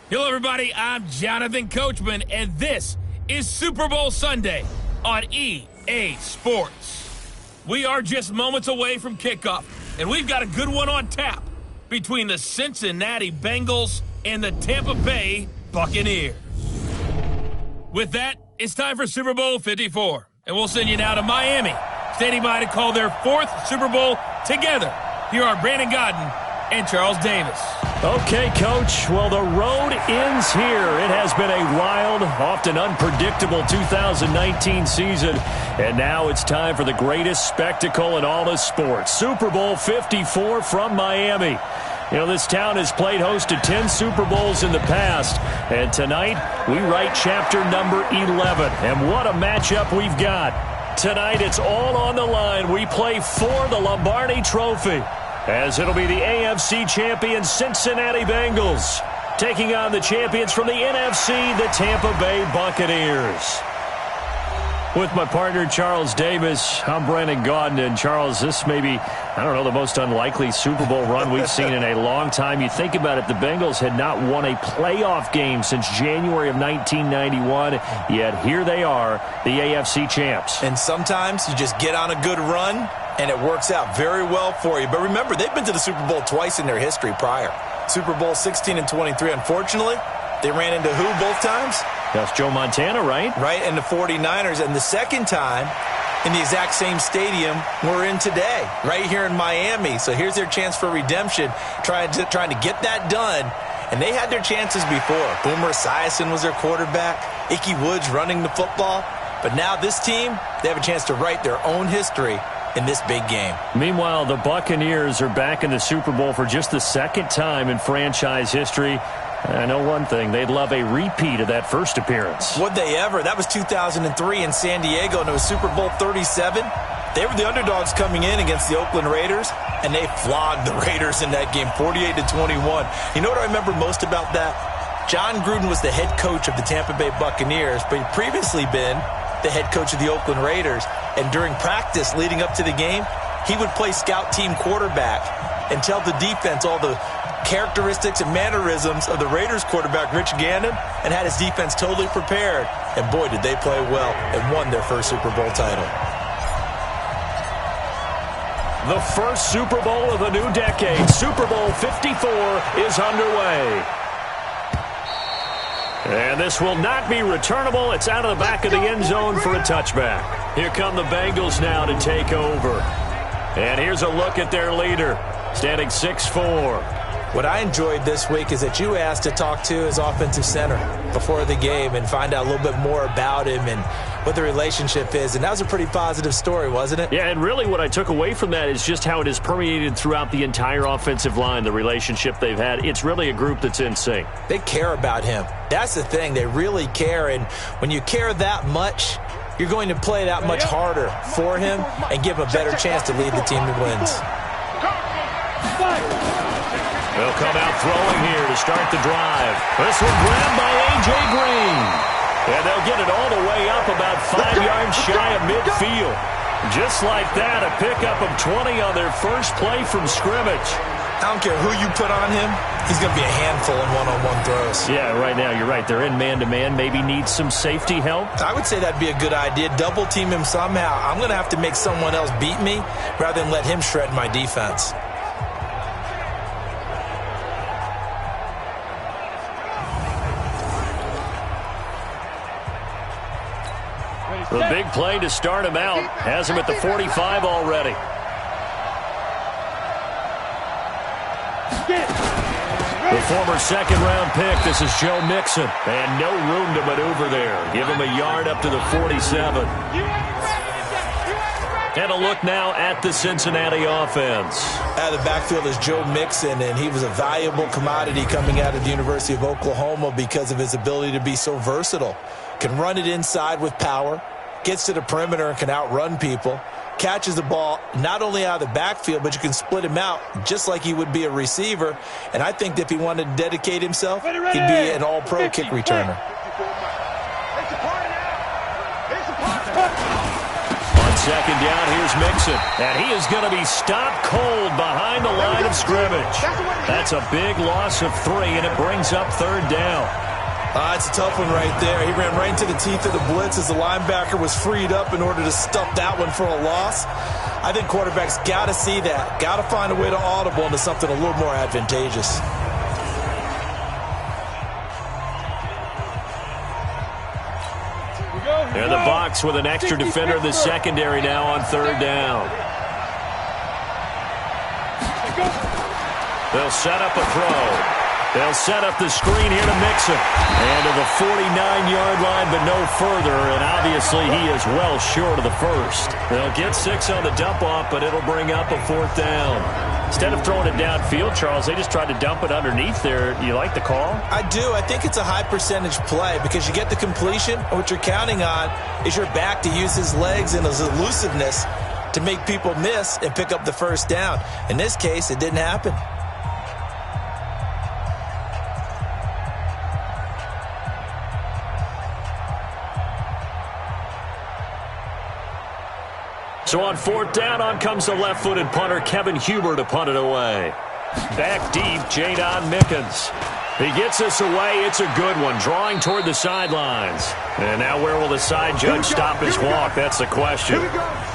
Hello, everybody. I'm Jonathan Coachman, and this is Super Bowl Sunday on EA Sports. We are just moments away from kickoff, and we've got a good one on tap between the Cincinnati Bengals and the Tampa Bay Buccaneers. With that, it's time for Super Bowl 54, and we'll send you now to Miami, standing by to call their fourth Super Bowl together. Here are Brandon Godden and Charles Davis. Okay, Coach. Well, the road ends here. It has been a wild, often unpredictable 2019 season. And now it's time for the greatest spectacle in all of sports. Super Bowl 54 from Miami. You know, this town has played host to 10 Super Bowls in the past. And tonight, we write chapter number 11. And what a matchup we've got. Tonight, it's all on the line. We play for the Lombardi Trophy, as it'll be the AFC champion Cincinnati Bengals taking on the champions from the NFC, the Tampa Bay Buccaneers. With my partner, Charles Davis, I'm Brandon Gaudin. And Charles, this may be, I don't know, the most unlikely Super Bowl run we've seen in a long time. You think about it, the Bengals had not won a playoff game since January of 1991, yet here they are, the AFC champs. And sometimes you just get on a good run, and it works out very well for you. But remember, they've been to the Super Bowl twice in their history prior. Super Bowl 16 and 23. Unfortunately, they ran into who both times? That's Joe Montana, right? Right, and the 49ers. And the second time in the exact same stadium we're in today, right here in Miami. So here's their chance for redemption, trying to get that done. And they had their chances before. Boomer Esiason was their quarterback. Ickey Woods running the football. But now this team, they have a chance to write their own history in this big game. Meanwhile, the Buccaneers are back in the Super Bowl for just the second time in franchise history. I know one thing, they'd love a repeat of that first appearance. Would they ever? That was 2003 in San Diego, and it was Super Bowl 37. They were the underdogs coming in against the Oakland Raiders, and they flogged the Raiders in that game, 48-21. You know what I remember most about that? John Gruden was the head coach of the Tampa Bay Buccaneers, but he'd previously been the head coach of the Oakland Raiders. And during practice leading up to the game, he would play scout team quarterback and tell the defense all the characteristics and mannerisms of the Raiders quarterback, Rich Gannon, and had his defense totally prepared. And boy, did they play well and won their first Super Bowl title. The first Super Bowl of the new decade, Super Bowl 54, is underway. And this will not be returnable. It's out of the back of the end zone for a touchback. Here come the Bengals now to take over. And here's a look at their leader, standing 6'4". What I enjoyed this week is that you asked to talk to his offensive center before the game and find out a little bit more about him and what the relationship is. And that was a pretty positive story, wasn't it? Yeah, and really what I took away from that is just how it has permeated throughout the entire offensive line, the relationship they've had. It's really a group that's in sync. They care about him. That's the thing. They really care. And when you care that much, you're going to play that much harder for him and give him a better chance to lead the team that wins. They'll come out throwing here to start the drive. This one grabbed by A.J. Green. And they'll get it all the way up about 5 yards shy of midfield. Just like that, a pickup of 20 on their first play from scrimmage. I don't care who you put on him, he's going to be a handful in one-on-one throws. Yeah, right now, you're right. They're in man-to-man. Maybe need some safety help. I would say that'd be a good idea. Double team him somehow. I'm going to have to make someone else beat me rather than let him shred my defense. The big play to start him out has him at the 45 already. The former second-round pick, this is Joe Mixon. And no room to maneuver there. Give him a yard up to the 47. And a look now at the Cincinnati offense. Out of the backfield is Joe Mixon, and he was a valuable commodity coming out of the University of Oklahoma because of his ability to be so versatile. Can run it inside with power, gets to the perimeter and can outrun people, catches the ball not only out of the backfield, but you can split him out just like he would be a receiver. And I think that if he wanted to dedicate himself, he'd be an all-pro kick returner. On second second down. Here's Mixon. And he is going to be stopped cold behind the line of scrimmage. That's a big loss of 3, and it brings up third down. It's a tough one right there. He ran right into the teeth of the blitz as the linebacker was freed up in order to stuff that one for a loss. I think quarterbacks got to see that. Got to find a way to audible into something a little more advantageous. And the Bucs with an extra defender in the secondary now on third down. They'll set up a throw. They'll set up the screen here to Mixon. And to the 49-yard line, but no further. And obviously he is well short of the first. They'll get 6 on the dump-off, but it'll bring up a 4th down. Instead of throwing it downfield, Charles, they just tried to dump it underneath there. You like the call? I do. I think it's a high-percentage play because you get the completion, and what you're counting on is your back to use his legs and his elusiveness to make people miss and pick up the first down. In this case, it didn't happen. So on 4th down, on comes the left-footed punter, Kevin Huber, to punt it away. Back deep, Jadon Mickens. He gets this away. It's a good one, drawing toward the sidelines. And now where will the side judge stop his walk? That's the question.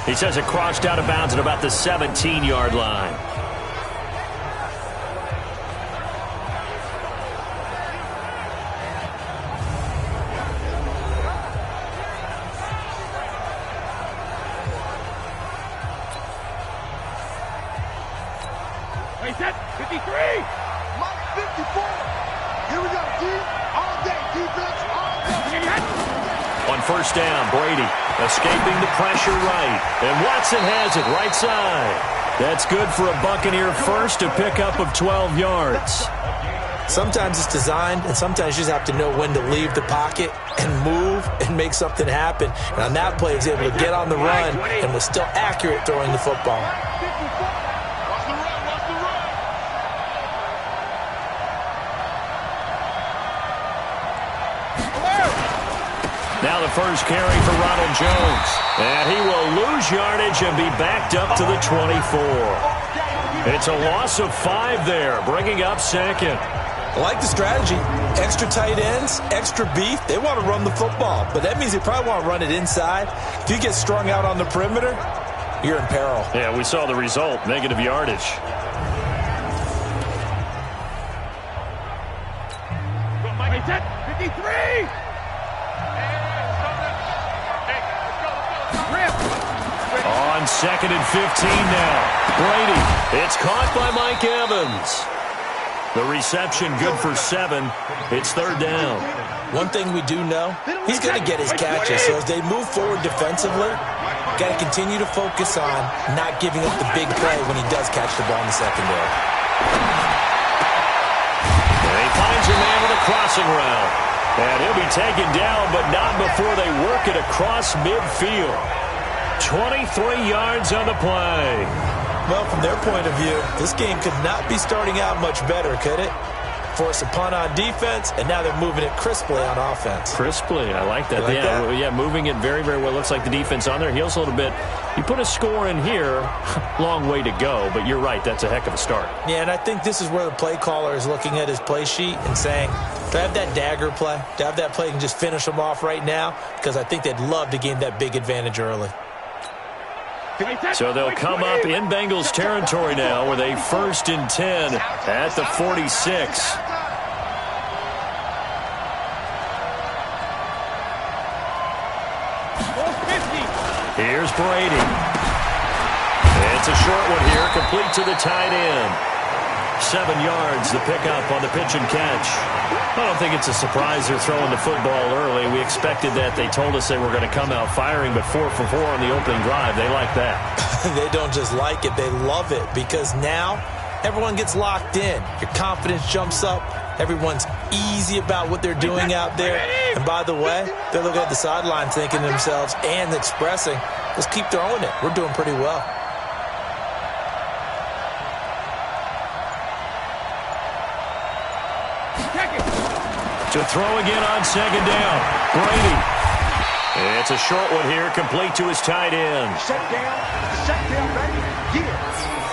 He says it crossed out of bounds at about the 17-yard line. Set 53. Mike 54. Here we go. All day defense. All day. On first down, Brady escaping the pressure right. And Watson has it right side. That's good for a Buccaneer first, a pickup of 12 yards. Sometimes it's designed, and sometimes you just have to know when to leave the pocket and move and make something happen. And on that play, he was able to get on the run and was still accurate throwing the football. Now the first carry for Ronald Jones. And he will lose yardage and be backed up to the 24. It's a loss of 5 there, bringing up second. I like the strategy. Extra tight ends, extra beef. They want to run the football, but that means they probably want to run it inside. If you get strung out on the perimeter, you're in peril. Yeah, we saw the result, negative yardage. Mike, 53. On 2nd and 15 now. Brady. It's caught by Mike Evans. The reception good for 7. It's third down. One thing we do know, he's going to get his catches. So as they move forward defensively, got to continue to focus on not giving up the big play when he does catch the ball in the secondary. And he finds a man with a crossing route. And he'll be taken down, but not before they work it across midfield. 23 yards on the play. Well, from their point of view, this game could not be starting out much better, could it? Force a punt on defense, and now they're moving it crisply on offense. Crisply, I like that. Like that? Yeah, moving it very, very well. Looks like the defense on their heels a little bit. You put a score in here, long way to go, but you're right, that's a heck of a start. Yeah, and I think this is where the play caller is looking at his play sheet and saying, do I have that dagger play? Do I have that play and just finish them off right now? Because I think they'd love to gain that big advantage early. So they'll come up in Bengals territory now with a 1st and 10 at the 46. Here's Brady. It's a short one here, complete to the tight end. 7 yards, the pickup on the pitch and catch. I don't think it's a surprise they're throwing the football early. We expected that. They told us they were going to come out firing, but 4 for 4 on the opening drive. They like that. They don't just like it, they love it, because now everyone gets locked in. Your confidence jumps up. Everyone's easy about what they're doing out there. And by the way, they're looking at the sideline thinking to themselves and expressing, let's keep throwing it. We're doing pretty well. To throw again on 2nd down. Brady. It's a short one here, complete to his tight end. Set down, ready, give.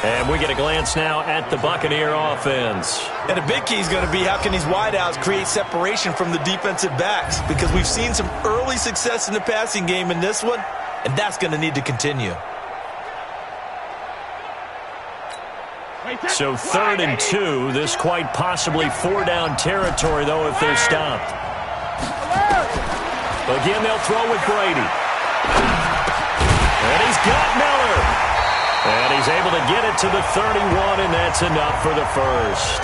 And we get a glance now at the Buccaneer offense. And a big key is going to be how can these wideouts create separation from the defensive backs, because we've seen some early success in the passing game in this one, and that's going to need to continue. So 3rd and 2, this quite possibly 4-down territory, though, if they're stopped. Again, they'll throw with Brady. And he's got Miller. And he's able to get it to the 31, and that's enough for the first.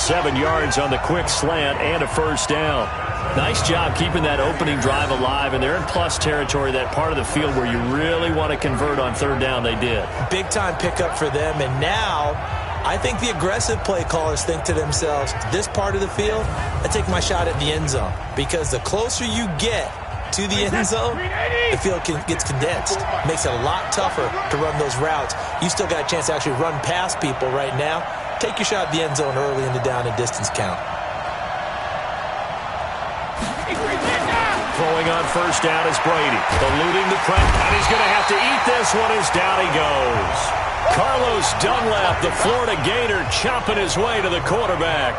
7 yards on the quick slant and a first down. Nice job keeping that opening drive alive, and they're in plus territory, that part of the field where you really want to convert on 3rd down. They did. Big-time pickup for them, and now I think the aggressive play callers think to themselves, this part of the field, I take my shot at the end zone, because the closer you get to the end zone, the field gets condensed. Makes it a lot tougher to run those routes. You still got a chance to actually run past people right now. Take your shot at the end zone early in the down and distance count. Throwing on first down is Brady, eluding the press, and he's going to have to eat this one as down he goes. Carlos Dunlap, the Florida Gator, chopping his way to the quarterback.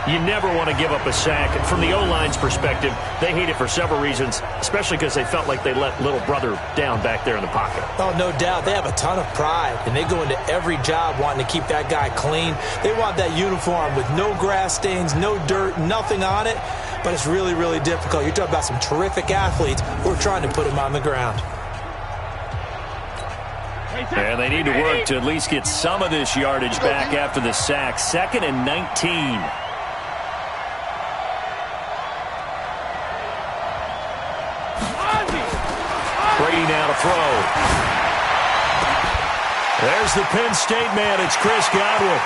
You never want to give up a sack. From the O-line's perspective, they hate it for several reasons, especially because they felt like they let little brother down back there in the pocket. Oh, no doubt. They have a ton of pride, and they go into every job wanting to keep that guy clean. They want that uniform with no grass stains, no dirt, nothing on it. But it's really, really difficult. You're talking about some terrific athletes who are trying to put him on the ground. And they need to work to at least get some of this yardage back after the sack. 2nd and 19. Brady now to throw. There's the Penn State man. It's Chris Godwin.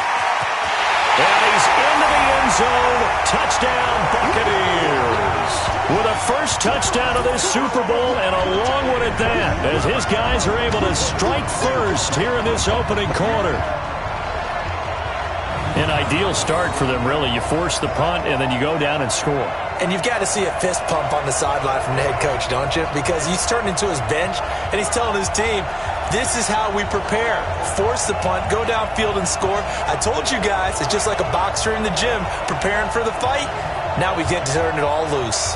And he's into the end zone. Touchdown, Buccaneers. With a first touchdown of this Super Bowl, and a long one at that, as his guys are able to strike first here in this opening quarter. An ideal start for them, really. You force the punt, and then you go down and score. And you've got to see a fist pump on the sideline from the head coach, don't you? Because he's turned into his bench, and he's telling his team, this is how we prepare. Force the punt, go downfield and score. I told you guys, it's just like a boxer in the gym preparing for the fight. Now we get to turn it all loose.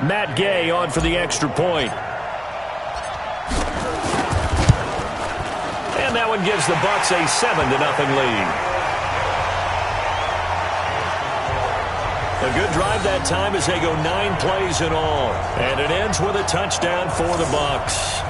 Matt Gay on for the extra point. And that one gives the Bucs a 7-0 lead. A good drive that time as they go 9 plays in all. And it ends with a touchdown for the Bucs.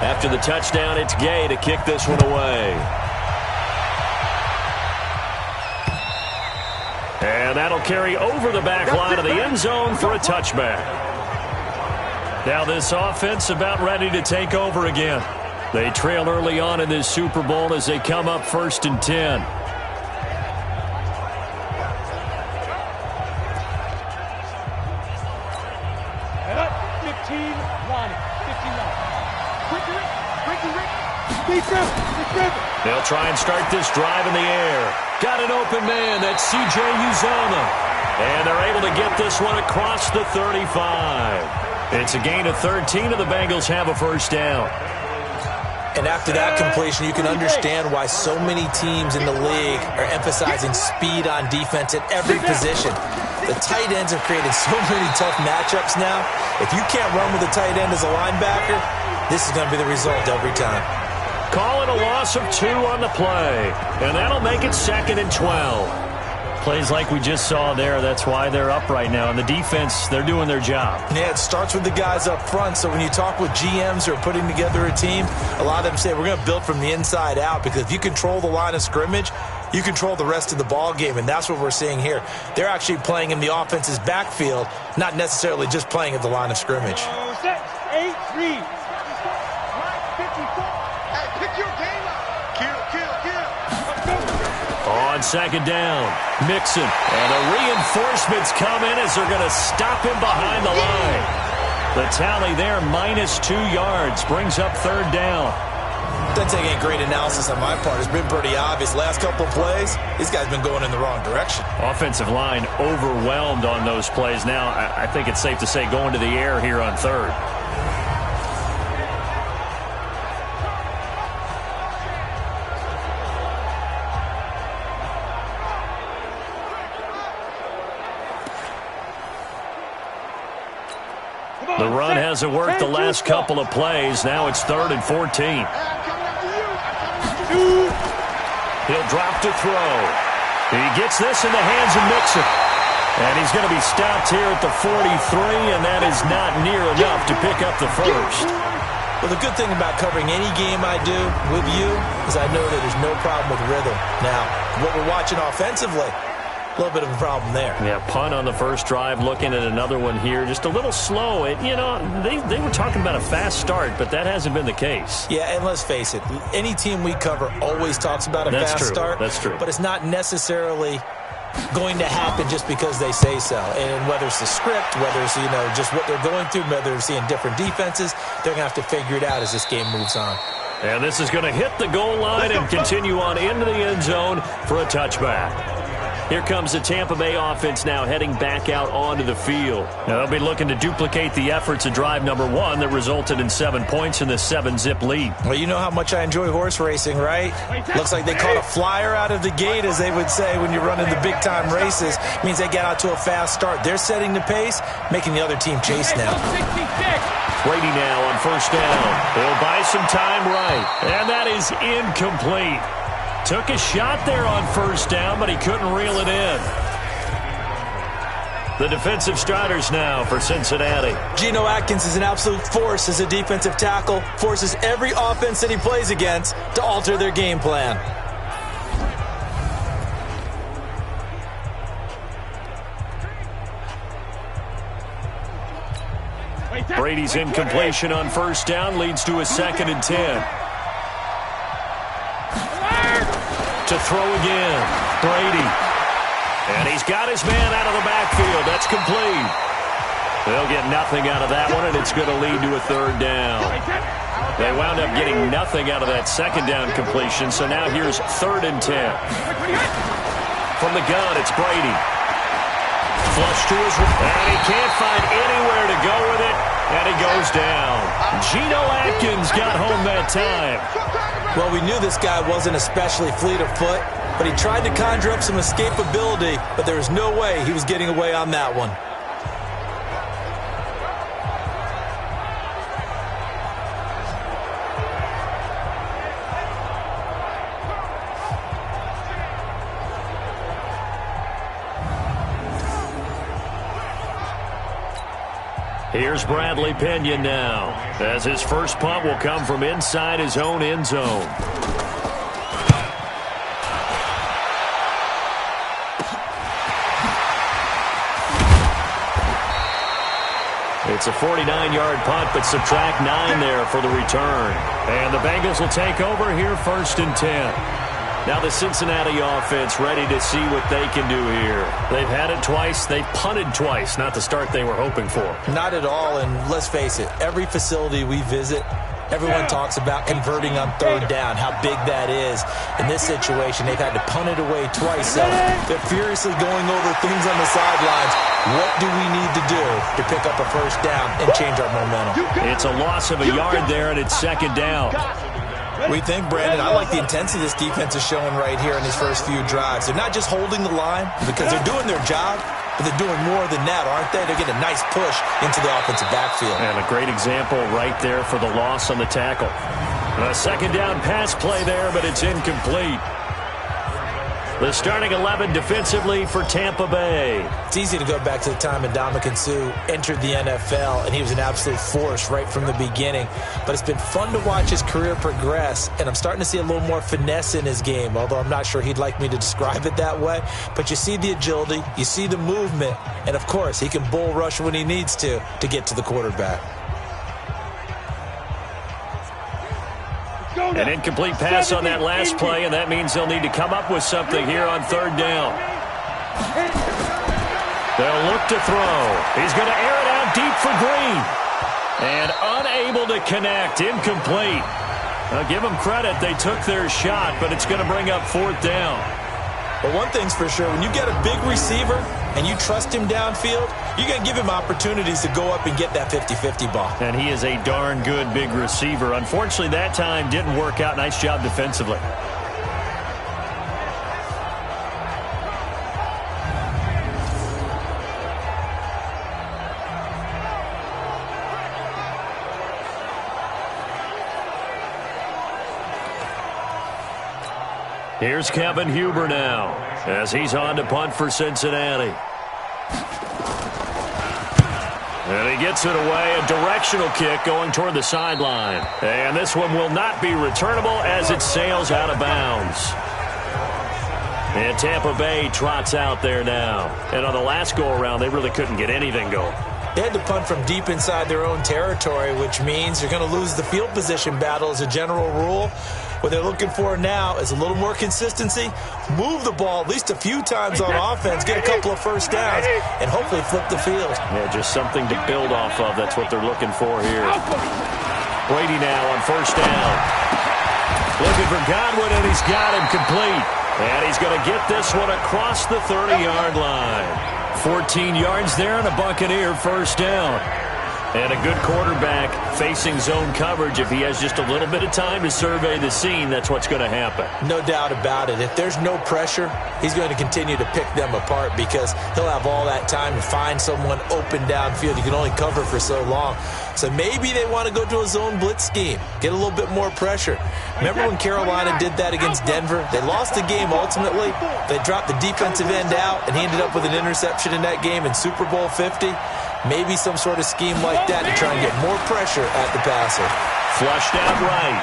After the touchdown, it's Gay to kick this one away. And that'll carry over the back line of the end zone for a touchback. Now this offense about ready to take over again. They trail early on in this Super Bowl as they come up 1st and 10. They'll try and start this drive in the air. Got an open man. That's C.J. Uzomah. And they're able to get this one across the 35. It's a gain of 13, and the Bengals have a first down. And after that completion, you can understand why so many teams in the league are emphasizing speed on defense at every position. The tight ends have created so many tough matchups now. If you can't run with a tight end as a linebacker, this is going to be the result every time. Call it a loss of 2 on the play. And that'll make it 2nd and 12. Plays like we just saw there, that's why they're up right now. And the defense, they're doing their job. Yeah, it starts with the guys up front. So when you talk with GMs who are putting together a team, a lot of them say we're going to build from the inside out, because if you control the line of scrimmage, you control the rest of the ball game, and that's what we're seeing here. They're actually playing in the offense's backfield, not necessarily just playing at the line of scrimmage. 8-3. Line 54. Hey, pick your game up. Kill. On second down, Mixon. And the reinforcements come in as they're going to stop him behind the line. The tally there, -2 yards, brings up third down. Doesn't take any great analysis on my part. It's been pretty obvious. Last couple of plays, these guys been going in the wrong direction. Offensive line overwhelmed on those plays. Now, I think it's safe to say going to the air here on third. The run hasn't worked the last couple of plays. Now it's 3rd and 14. He'll drop to throw. He gets this in the hands of Mixon. And he's going to be stopped here at the 43, and that is not near enough to pick up the first. Well, the good thing about covering any game I do with you is I know that there's no problem with rhythm. Now, what we're watching offensively, a little bit of a problem there. Yeah, punt on the first drive, looking at another one here. Just a little slow. You know, they were talking about a fast start, but that hasn't been the case. Yeah, and let's face it, any team we cover always talks about a fast start. That's true. But it's not necessarily going to happen just because they say so. And whether it's the script, whether it's, just what they're going through, whether they're seeing different defenses, they're going to have to figure it out as this game moves on. And this is going to hit the goal line and continue on into the end zone for a touchback. Here comes the Tampa Bay offense now heading back out onto the field. Now they'll be looking to duplicate the efforts of drive number 1 that resulted in 7 points in the 7-zip lead. Well, you know how much I enjoy horse racing, right? Looks like they caught a flyer out of the gate, as they would say when you're running the big-time races. It means they get out to a fast start. They're setting the pace, making the other team chase now. Brady now on first down. He'll buy some time right. And that is incomplete. Took a shot there on first down, but he couldn't reel it in. The defensive starters now for Cincinnati. Geno Atkins is an absolute force as a defensive tackle, forces every offense that he plays against to alter their game plan. Brady's incompletion on first down leads to a 2nd and 10. To throw again, Brady. And he's got his man out of the backfield. That's complete. They'll get nothing out of that one, and it's going to lead to a 3rd down. They wound up getting nothing out of that 2nd down completion, so now here's 3rd and 10. From the gun, it's Brady. Flush to his right, and he can't find anywhere to go with it, and he goes down. Geno Atkins got home that time. Well, we knew this guy wasn't especially fleet of foot, but he tried to conjure up some escapability, but there was no way he was getting away on that one. Here's Bradley Pinion now, as his first punt will come from inside his own end zone. It's a 49-yard punt, but subtract 9 there for the return. And the Bengals will take over here 1st and 10. Now the Cincinnati offense ready to see what they can do here. They've had it twice. They've punted twice. Not the start they were hoping for. Not at all, and let's face it, every facility we visit, everyone talks about converting on 3rd down, how big that is. In this situation, they've had to punt it away twice, so they're furiously going over things on the sidelines. What do we need to do to pick up a 1st down and change our momentum? It's a loss of a yard there, and it's 2nd down. We think, Brandon, I like the intensity this defense is showing right here in these first few drives. They're not just holding the line because they're doing their job, but they're doing more than that, aren't they? They're getting a nice push into the offensive backfield. And a great example right there for the loss on the tackle. A 2nd down pass play there, but it's incomplete. The starting 11 defensively for Tampa Bay. It's easy to go back to the time when Ndamukong Suh entered the NFL, and he was an absolute force right from the beginning. But it's been fun to watch his career progress, and I'm starting to see a little more finesse in his game, although I'm not sure he'd like me to describe it that way. But you see the agility, you see the movement, and, of course, he can bull rush when he needs to get to the quarterback. An incomplete pass on that last play, and that means they'll need to come up with something here on third down. They'll look to throw. He's going to air it out deep for Green. And unable to connect. Incomplete. I'll give them credit. They took their shot, but it's going to bring up fourth down. But one thing's for sure, when you get a big receiver and you trust him downfield, you're going to give him opportunities to go up and get that 50-50 ball. And he is a darn good big receiver. Unfortunately, that time didn't work out. Nice job defensively. Here's Kevin Huber now as he's on to punt for Cincinnati. And he gets it away, a directional kick going toward the sideline. And this one will not be returnable as it sails out of bounds. And Tampa Bay trots out there now. And on the last go-around, they really couldn't get anything going. They had to punt from deep inside their own territory, which means you're going to lose the field position battle as a general rule. What they're looking for now is a little more consistency, move the ball at least a few times on offense, get a couple of first downs, and hopefully flip the field. Yeah, just something to build off of. That's what they're looking for here. Brady now on first down. Looking for Godwin, and he's got him complete. And he's going to get this one across the 30-yard line. 14 yards there and a Buccaneer first down. And a good quarterback facing zone coverage. If he has just a little bit of time to survey the scene, that's what's going to happen. No doubt about it. If there's no pressure, he's going to continue to pick them apart because he'll have all that time to find someone open downfield. You can only cover for so long. So maybe they want to go to a zone blitz scheme, get a little bit more pressure. Remember when Carolina did that against Denver? They lost the game ultimately. They dropped the defensive end out, and he ended up with an interception in that game in Super Bowl 50. Maybe some sort of scheme like that to try and get more pressure at the passer. Flushed out right.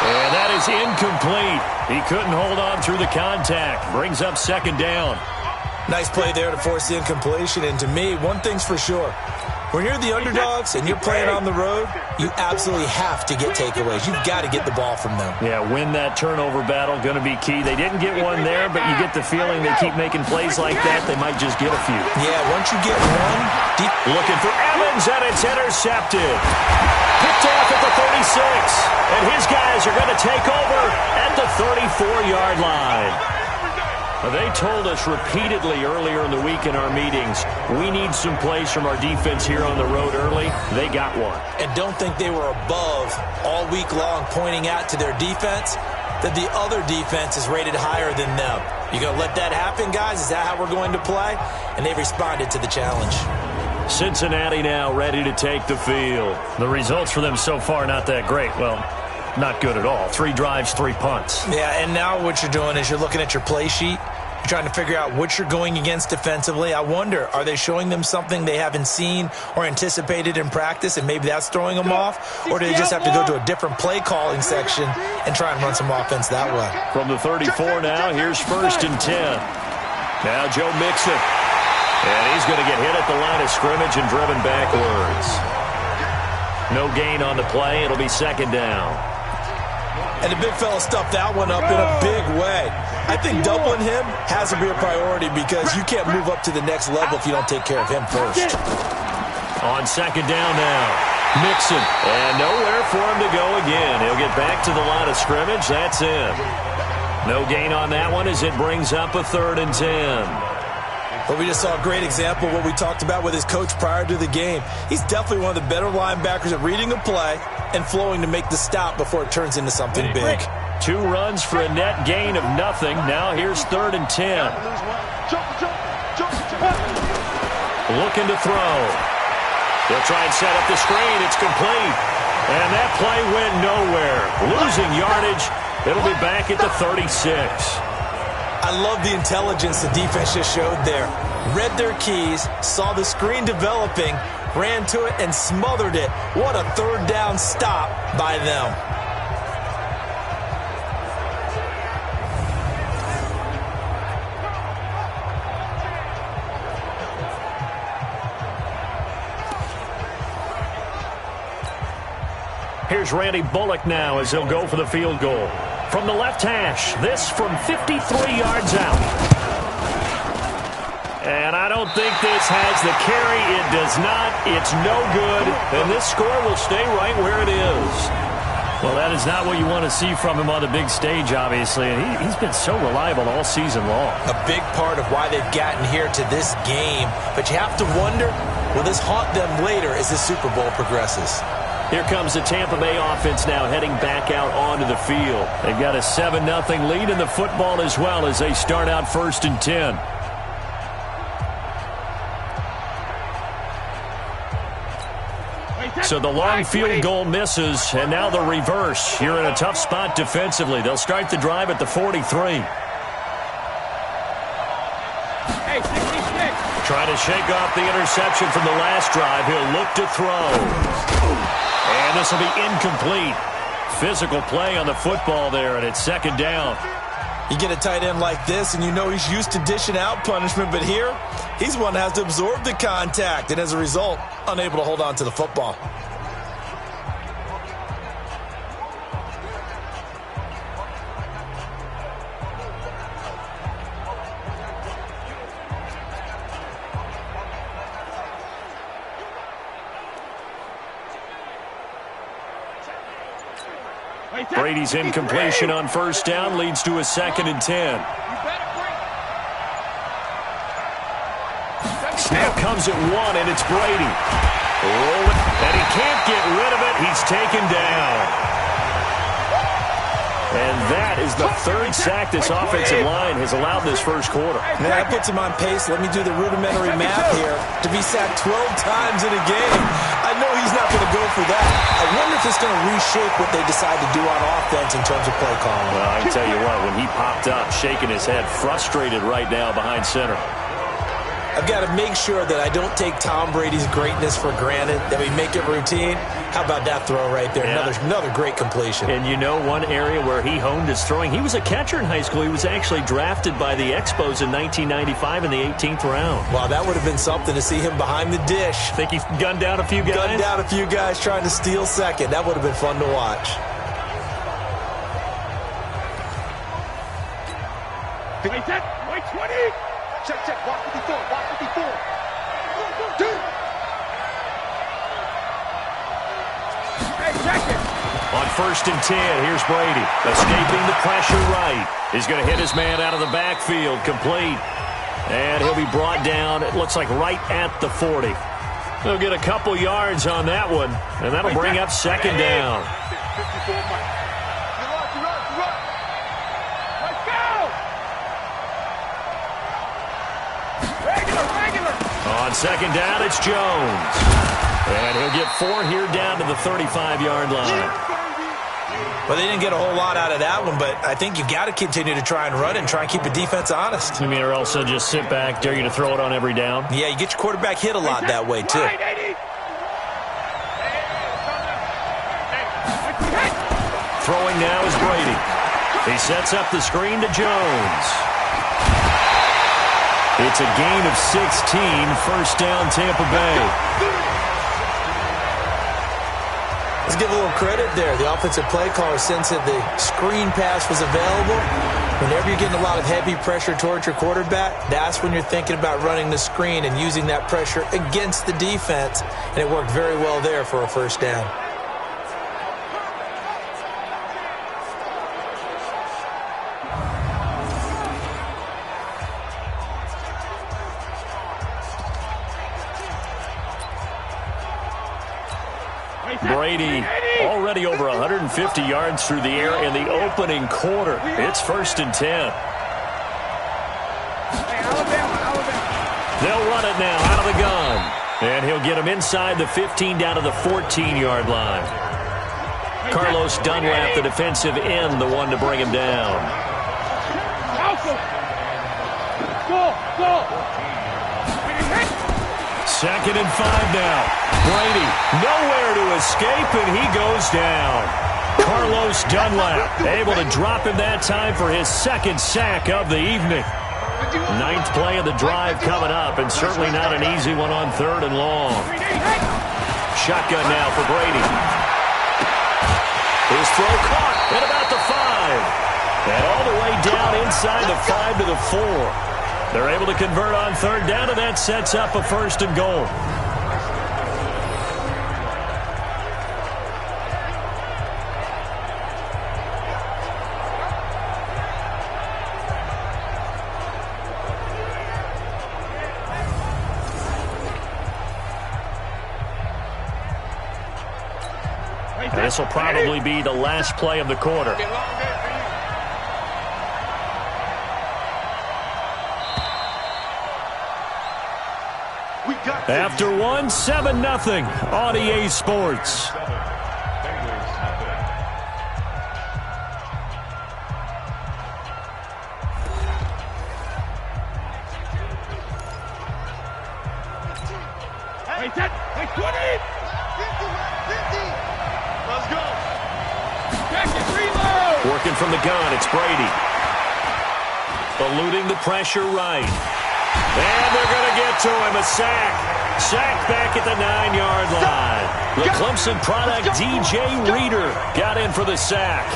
And that is incomplete. He couldn't hold on through the contact. Brings up second down. Nice play there to force the incompletion. And to me, one thing's for sure. When you're the underdogs and you're playing on the road, you absolutely have to get takeaways. You've got to get the ball from them. Yeah, win that turnover battle, going to be key. They didn't get one there, but you get the feeling they keep making plays like that, they might just get a few. Yeah, once you get one, deep. Looking for Evans, and it's intercepted. Picked off at the 36, and his guys are going to take over at the 34-yard line. They told us repeatedly earlier in the week in our meetings, we need some plays from our defense here on the road early. They got one. And don't think they were above all week long pointing out to their defense that the other defense is rated higher than them. You going to let that happen, guys? Is that how we're going to play? And they responded to the challenge. Cincinnati now ready to take the field. The results for them so far not that great. Well, not good at all. 3 drives, 3 punts. Yeah, and now what you're doing is you're looking at your play sheet. You're trying to figure out what you're going against defensively. I wonder, are they showing them something they haven't seen or anticipated in practice, and maybe that's throwing them off? Or do they just have to go to a different play calling section and try and run some offense that way? From the 34 now, here's first and 10. Now Joe Mixon. And he's going to get hit at the line of scrimmage and driven backwards. No gain on the play. It'll be second down. And the big fella stuffed that one up in a big way. I think doubling him has to be a priority because you can't move up to the next level if you don't take care of him first. On second down now, Mixon. And nowhere for him to go again. He'll get back to the line of scrimmage. That's it. No gain on that one as it brings up a 3rd and 10. But we just saw a great example of what we talked about with his coach prior to the game. He's definitely one of the better linebackers at reading a play and flowing to make the stop before it turns into something big. 2 runs for a net gain of nothing. Now here's 3rd and 10. Looking to throw. They'll try and set up the screen. It's complete. And that play went nowhere. Losing yardage It'll be back at the 36. I love the intelligence the defense just showed there. Read their keys, saw the screen developing, ran to it, and smothered it. What a third down stop by them. Here's Randy Bullock now as he'll go for the field goal. From the left hash, this from 53 yards out. And I don't think this has the carry. It does not. It's no good. And this score will stay right where it is. Well, that is not what you want to see from him on the big stage, obviously. And he's been so reliable all season long. A big part of why they've gotten here to this game. But you have to wonder, will this haunt them later as the Super Bowl progresses? Here comes the Tampa Bay offense now heading back out onto the field. They've got a 7-0 lead in the football as well as they start out 1st and 10. So the long field goal misses, and now the reverse. You're in a tough spot defensively. They'll start the drive at the 43. Trying to shake off the interception from the last drive. He'll look to throw. And this will be incomplete. Physical play on the football there, and it's 2nd down. You get a tight end like this, and you know he's used to dishing out punishment, but here, he's one that has to absorb the contact, and as a result, unable to hold on to the football. Brady's incompletion on 1st down leads to a 2nd and 10. Snap comes at 1, and it's Brady. Rolling, and he can't get rid of it. He's taken down. And that is the 3rd sack this offensive line has allowed this 1st quarter. Now, that puts him on pace. Let me do the rudimentary math here. To be sacked 12 times in a game, I know he's not going to go for that. I wonder if it's going to reshape what they decide to do on offense in terms of play calling. Well, I can tell you what, when he popped up, shaking his head, frustrated right now behind center. I've got to make sure that I don't take Tom Brady's greatness for granted, that we make it routine. How about that throw right there? Yeah. Another great completion. And you know one area where he honed his throwing? He was a catcher in high school. He was actually drafted by the Expos in 1995 in the 18th round. Wow, that would have been something to see him behind the dish. Think he gunned down a few guys? Gunned down a few guys trying to steal second. That would have been fun to watch. Wait, 20. Check. Walk 54. Walk 54. 2. Hey, check it. On 1st and 10, here's Brady. Escaping the pressure right. He's going to hit his man out of the backfield. Complete. And he'll be brought down, it looks like right at the 40. He'll get a couple yards on that one, and that'll bring up 2nd down. 54 Mike. On 2nd down, it's Jones. And he'll get 4 here down to the 35-yard line. Well, they didn't get a whole lot out of that one, but I think you've got to continue to try and run and try and keep the defense honest. You mean, or else they'll just sit back, dare you to throw it on every down? Yeah, you get your quarterback hit a lot that way, too. Throwing now is Brady. He sets up the screen to Jones. It's a gain of 16, 1st down Tampa Bay. Let's give a little credit there. The offensive play caller sensed that the screen pass was available. Whenever you're getting a lot of heavy pressure towards your quarterback, that's when you're thinking about running the screen and using that pressure against the defense. And it worked very well there for a 1st down. Brady already over 150 yards through the air in the opening quarter. It's 1st and 10. They'll run it now out of the gun. And he'll get him inside the 15 down to the 14-yard line. Carlos Dunlap, the defensive end, the one to bring him down. Second and 5 now. Brady nowhere to escape, and he goes down. Carlos Dunlap able to drop him that time for his second sack of the evening. Ninth play of the drive coming up, and certainly not an easy one on 3rd and long. Shotgun now for Brady. His throw caught at about the 5. And all the way down inside the 5 to the 4. They're able to convert on 3rd down, and that sets up a 1st and goal. This will probably be the last play of the quarter. After one, 7-0 on EA Sports. Working from the gun, it's Brady. Eluding the pressure right. And they're going to get to him, a sack. Sacked back at the 9-yard line. The Clemson product, DJ Reader, got in for the sack.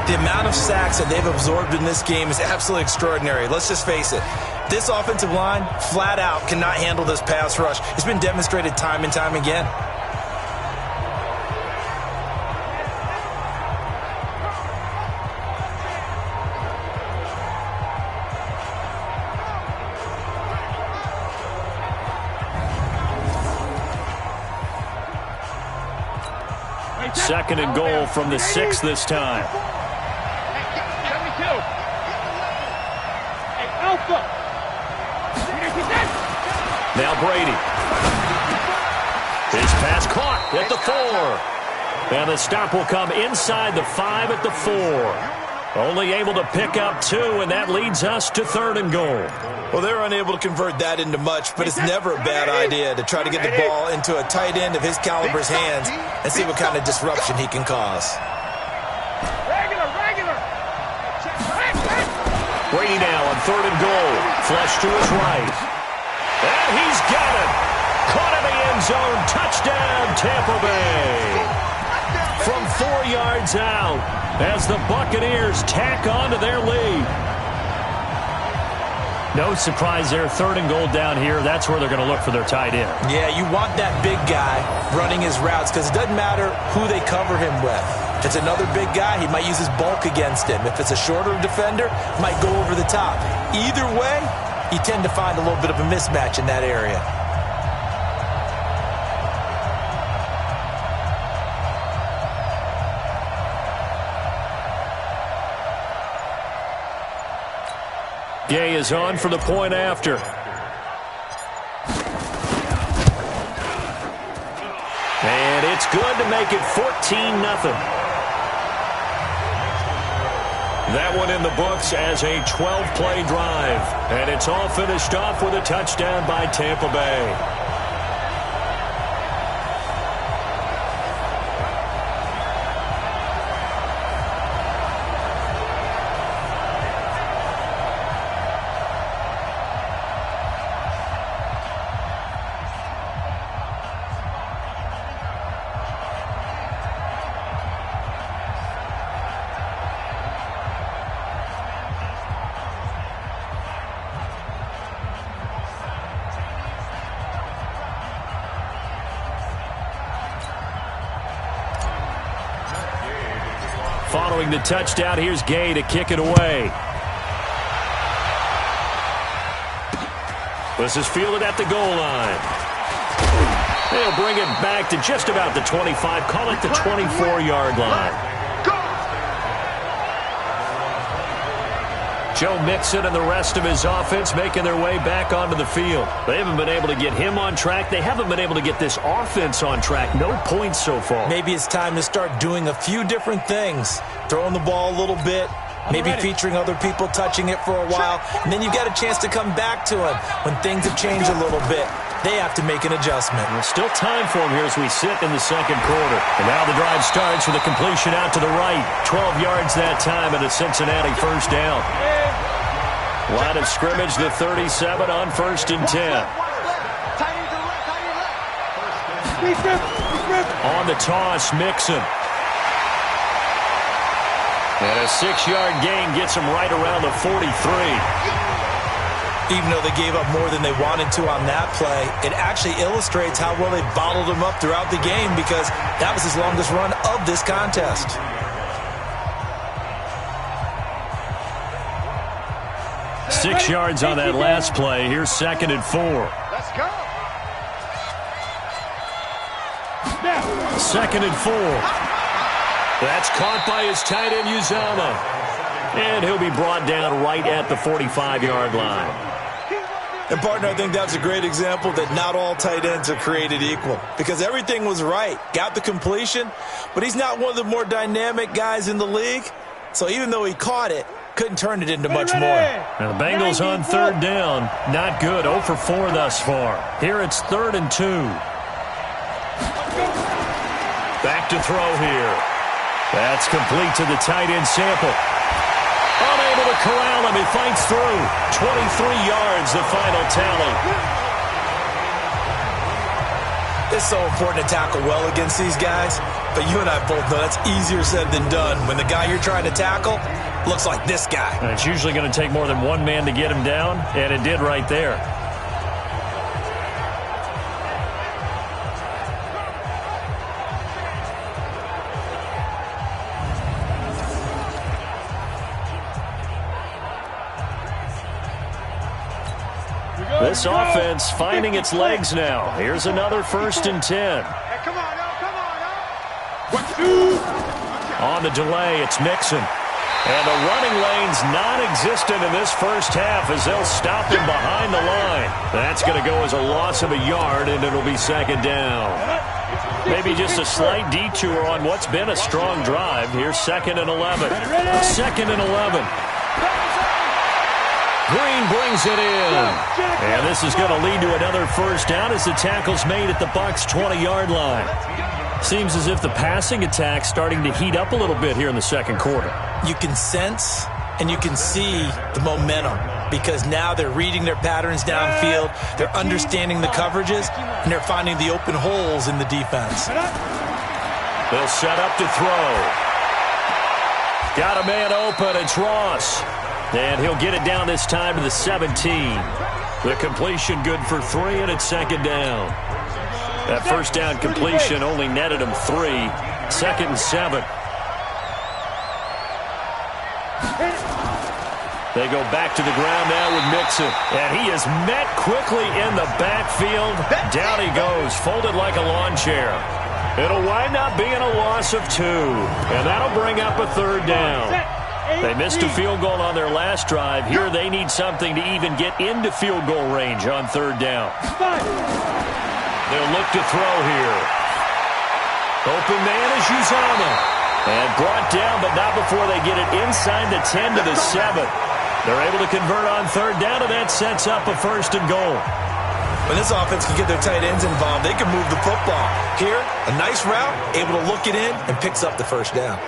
The amount of sacks that they've absorbed in this game is absolutely extraordinary. Let's just face it. This offensive line, flat out, cannot handle this pass rush. It's been demonstrated time and time again. Second and goal from the 6 this time. Now Brady. His pass caught at the 4. And the stop will come inside the 5 at the 4. Only able to pick up 2, and that leads us to 3rd and goal. Well, they're unable to convert that into much, but it's never a bad idea to try to get the ball into a tight end of his caliber's hands and see what kind of disruption he can cause. Brady now on 3rd and goal. Flush to his right. And he's got it. Caught in the end zone. Touchdown, Tampa Bay. From 4 yards out as the Buccaneers tack on to their lead. No surprise there. 3rd and goal down here. That's where they're going to look for their tight end. Yeah, you want that big guy running his routes because it doesn't matter who they cover him with. If it's another big guy, he might use his bulk against him. If it's a shorter defender, might go over the top. Either way, you tend to find a little bit of a mismatch in that area. Gay is on for the point after. And it's good to make it 14-0. That one in the books as a 12-play drive. And it's all finished off with a touchdown by Tampa Bay. Following the touchdown, here's Gay to kick it away. This is fielded at the goal line. They'll bring it back to just about the 25, call it the 24-yard line. Joe Mixon and the rest of his offense making their way back onto the field. They haven't been able to get him on track. They haven't been able to get this offense on track. No points so far. Maybe it's time to start doing a few different things. Throwing the ball a little bit, maybe featuring other people touching it for a while, and then you've got a chance to come back to him when things have changed a little bit. They have to make an adjustment. There's still time for him here as we sit in the second quarter. And now the drive starts with a completion out to the right. 12 yards that time and a Cincinnati first down. Line of scrimmage, the 37 on 1st and 10. On the toss, Mixon. And a 6-yard gain gets him right around the 43. Even though they gave up more than they wanted to on that play, it actually illustrates how well they bottled him up throughout the game because that was his longest run of this contest. Six yards on that last play. Here's 2nd and 4. Let's go. 2nd and 4. That's caught by his tight end, Uzama. And he'll be brought down right at the 45-yard line. And, partner, I think that's a great example that not all tight ends are created equal because everything was right. Got the completion, but he's not one of the more dynamic guys in the league. So even though he caught it, couldn't turn it into much more. Now the Bengals on 3rd down. Not good. 0 for 4 thus far. Here it's 3rd and 2. Back to throw here. That's complete to the tight end Sample. Unable to corral him. He fights through. 23 yards, the final tally. It's so important to tackle well against these guys, but you and I both know that's easier said than done when the guy you're trying to tackle looks like this guy. And it's usually going to take more than one man to get him down, and it did right there. This offense finding its legs now. Here's another 1st and 10. Hey, come on, now. On the delay, it's Mixon. And the running lane's non-existent in this first half as they'll stop him behind the line. That's going to go as a loss of a yard, and it'll be 2nd down. Maybe just a slight detour on what's been a strong drive. Here's 2nd and 11. 2nd and 11. Green brings it in. And this is going to lead to another first down as the tackle's made at the Bucs' 20-yard line. Seems as if the passing attack's starting to heat up a little bit here in the second quarter. You can sense and you can see the momentum because now they're reading their patterns downfield, they're understanding the coverages, and they're finding the open holes in the defense. They'll set up to throw. Got a man open. It's Ross. And he'll get it down this time to the 17. The completion good for 3, and it's 2nd down. That first down completion only netted him 3. 2nd and 7. They go back to the ground now with Mixon. And he is met quickly in the backfield. Down he goes, folded like a lawn chair. It'll wind up being a loss of 2. And that'll bring up a 3rd down. They missed a field goal on their last drive. Here they need something to even get into field goal range on 3rd down. They'll look to throw here. Open man is Uzama. And brought down, but not before they get it inside the 10 to the 7. They're able to convert on 3rd down, and that sets up a 1st and goal. When this offense can get their tight ends involved, they can move the football. Here, a nice route, able to look it in, and picks up the first down.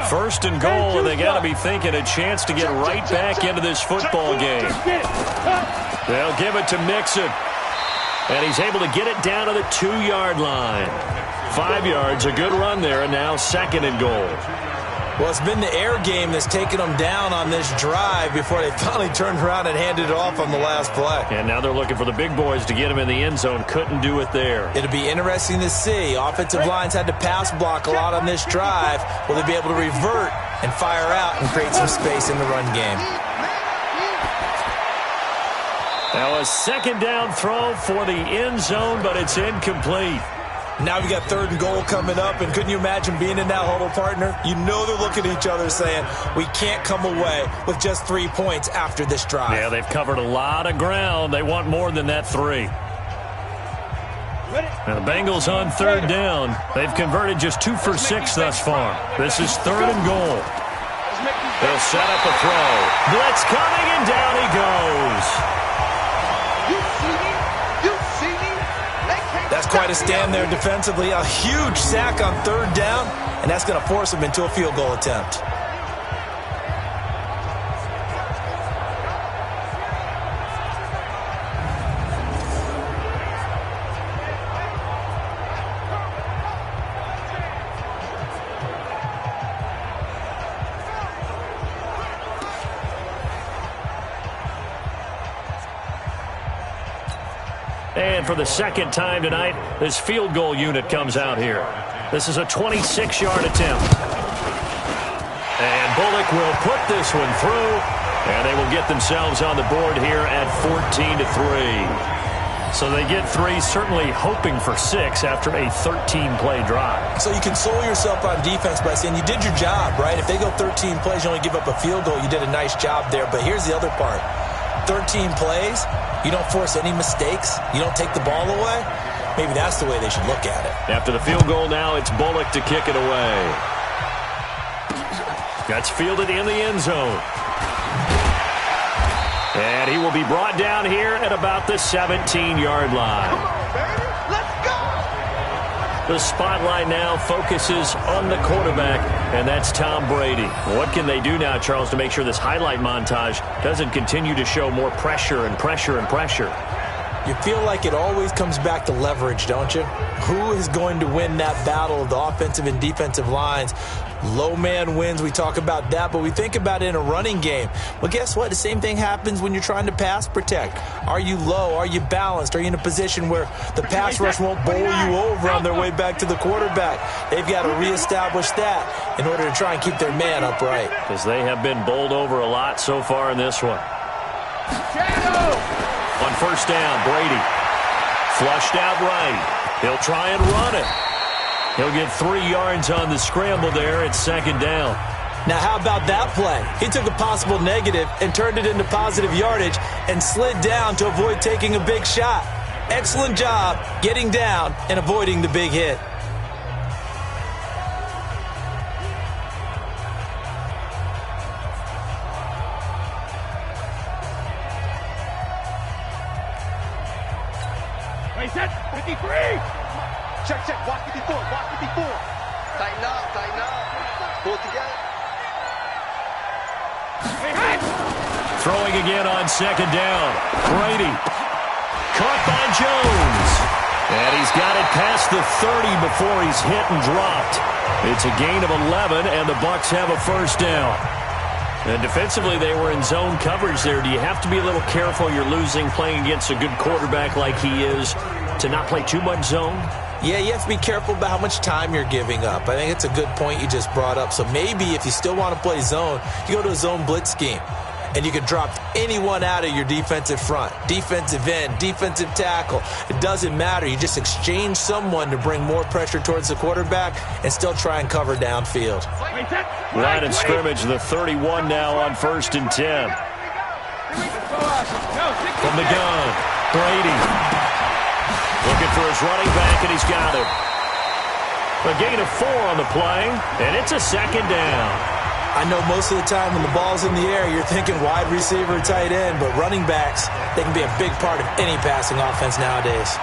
1st and goal, and they got to be thinking a chance to get right back into this football game. They'll give it to Mixon. And he's able to get it down to the 2-yard line. 5 yards, a good run there, and now 2nd and goal. Well, it's been the air game that's taken them down on this drive before they finally turned around and handed it off on the last play. And now they're looking for the big boys to get him in the end zone. Couldn't do it there. It'll be interesting to see. Offensive lines had to pass block a lot on this drive. Will they be able to revert and fire out and create some space in the run game? Now a 2nd down throw for the end zone, but it's incomplete. Now we got 3rd and goal coming up, and couldn't you imagine being in that huddle, partner? You know they're looking at each other saying, we can't come away with just 3 points after this drive. Yeah, they've covered a lot of ground. They want more than that 3. Now the Bengals on 3rd down. They've converted just 2 for 6 thus far. This is 3rd and goal. They'll set up a throw. Blitz coming, and down he goes. That's quite a stand there defensively. A huge sack on 3rd down, and that's going to force them into a field goal attempt. And for the second time tonight, this field goal unit comes out here. This is a 26-yard attempt. And Bullock will put this one through, and they will get themselves on the board here at 14-3. So they get 3, certainly hoping for 6 after a 13-play drive. So you console yourself on defense by saying you did your job, right? If they go 13 plays, you only give up a field goal, you did a nice job there. But here's the other part. 13 plays, you don't force any mistakes, you don't take the ball away. Maybe that's the way they should look at it. After the field goal now, it's Bullock to kick it away. That's fielded in the end zone. And he will be brought down here at about the 17-yard line. Come on, baby. Let's go. The spotlight now focuses on the quarterback, and that's Tom Brady. What can they do now, Charles, to make sure this highlight montage doesn't continue to show more pressure and pressure and pressure? You feel like it always comes back to leverage, don't you? Who is going to win that battle of the offensive and defensive lines? Low man wins. We talk about that, but we think about it in a running game. Well, guess what? The same thing happens when you're trying to pass protect. Are you low? Are you balanced? Are you in a position where the pass rush won't bowl you over on their way back to the quarterback? They've got to reestablish that in order to try and keep their man upright. Because they have been bowled over a lot so far in this one. On 1st down, Brady flushed out right. He'll try and run it. He'll get 3 yards on the scramble there at 2nd down. Now, how about that play? He took a possible negative and turned it into positive yardage and slid down to avoid taking a big shot. Excellent job getting down and avoiding the big hit. Set 53. Check, watch 54, watch 54. Tighten up. Pull it together. Throwing again on 2nd down. Brady. Caught by Jones. And he's got it past the 30 before he's hit and dropped. It's a gain of 11, and the Bucs have a 1st down. And defensively, they were in zone coverage there. Do you have to be a little careful? You're losing playing against a good quarterback like he is to not play too much zone? Yeah, you have to be careful about how much time you're giving up. I think it's a good point you just brought up. So maybe if you still want to play zone, you go to a zone blitz scheme. And you can drop anyone out of your defensive front, defensive end, defensive tackle. It doesn't matter. You just exchange someone to bring more pressure towards the quarterback and still try and cover downfield. Line of scrimmage, the 31 now on 1st and 10. From the gun, Brady. Looking for his running back, and he's got him. A gain of 4 on the play, and it's a 2nd down. I know most of the time when the ball's in the air, you're thinking wide receiver, tight end, but running backs, they can be a big part of any passing offense nowadays.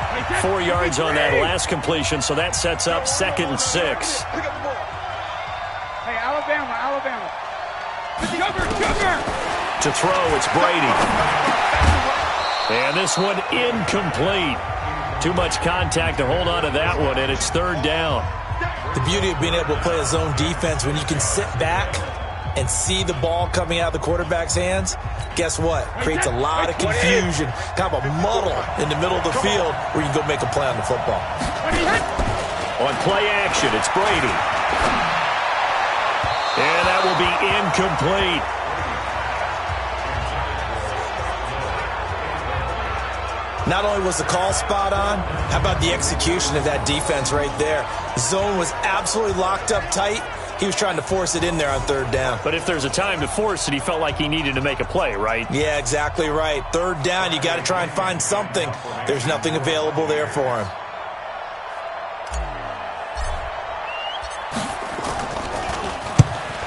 4 yards on that last completion, so that sets up 2nd and 6. Hey, Alabama. Cover. To throw, it's Brady. And this one incomplete. Too much contact to hold on to that one, and it's 3rd down. The beauty of being able to play a zone defense, when you can sit back and see the ball coming out of the quarterback's hands, guess what? Creates a lot of confusion, kind of a muddle in the middle of the field where you can go make a play on the football. On play action, it's Brady. And that will be incomplete. Not only was the call spot on, how about the execution of that defense right there? The zone was absolutely locked up tight. He was trying to force it in there on third down. But if there's a time to force it, he felt like he needed to make a play, right? Yeah, exactly right. Third down, you got to try and find something. There's nothing available there for him.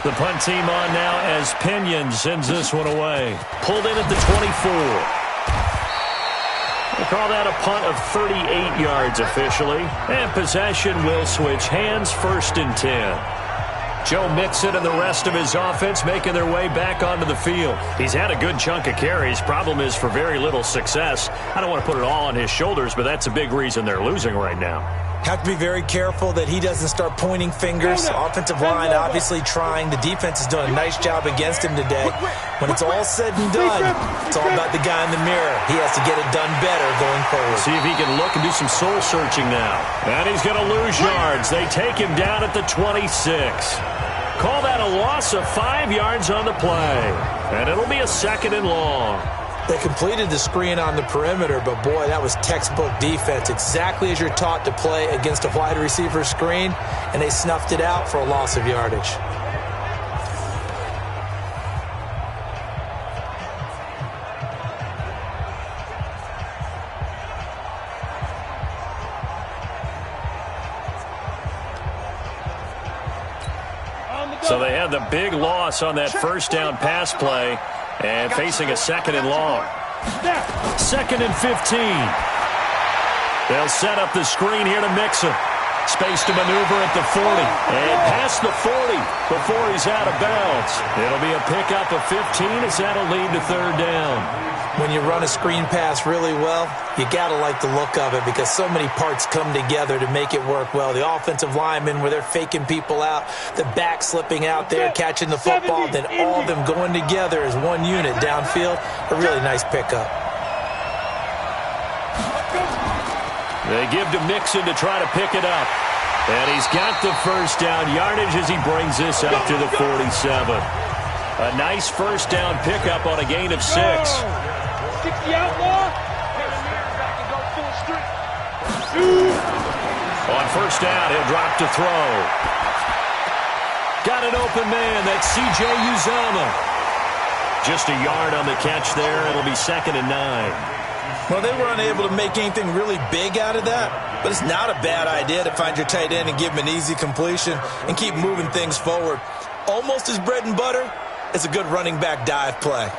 The punt team on now as Pinion sends this one away. Pulled in at the 24. They call that a punt of 38 yards officially. And possession will switch hands, 1st and 10. Joe Mixon and the rest of his offense making their way back onto the field. He's had a good chunk of carries. Problem is for very little success. I don't want to put it all on his shoulders, but that's a big reason they're losing right now. Have to be very careful that he doesn't start pointing fingers. Offensive line obviously trying. The defense is doing a nice job against him today. When it's all said and done, it's all about the guy in the mirror. He has to get it done better going forward. See if he can look and do some soul searching now. And he's going to lose yards. They take him down at the 26. Call that a loss of 5 yards on the play. And it'll be a 2nd and long. They completed the screen on the perimeter, but boy, that was textbook defense. Exactly as you're taught to play against a wide receiver screen, and they snuffed it out for a loss of yardage. So they had the big loss on that first down pass play and facing a 2nd and long. 2nd and 15. They'll set up the screen here to Mixon. Space to maneuver at the 40. And past the 40 before he's out of bounds. It'll be a pickup of 15 as that'll lead to 3rd down. When you run a screen pass really well, you got to like the look of it because so many parts come together to make it work well. The offensive linemen where they're faking people out, the back slipping out there, catching the football, then all of them going together as one unit downfield. A really nice pickup. They give to Mixon to try to pick it up. And he's got the first down yardage as he brings this out to the 47. A nice first down pickup on a gain of 6. 60 outlaw. On first down, he'll drop to throw. Got an open man. That's C.J. Uzomah. Just a yard on the catch there. It'll be 2nd and 9. Well, they were unable to make anything really big out of that, but it's not a bad idea to find your tight end and give him an easy completion and keep moving things forward. Almost as bread and butter as a good running back dive play.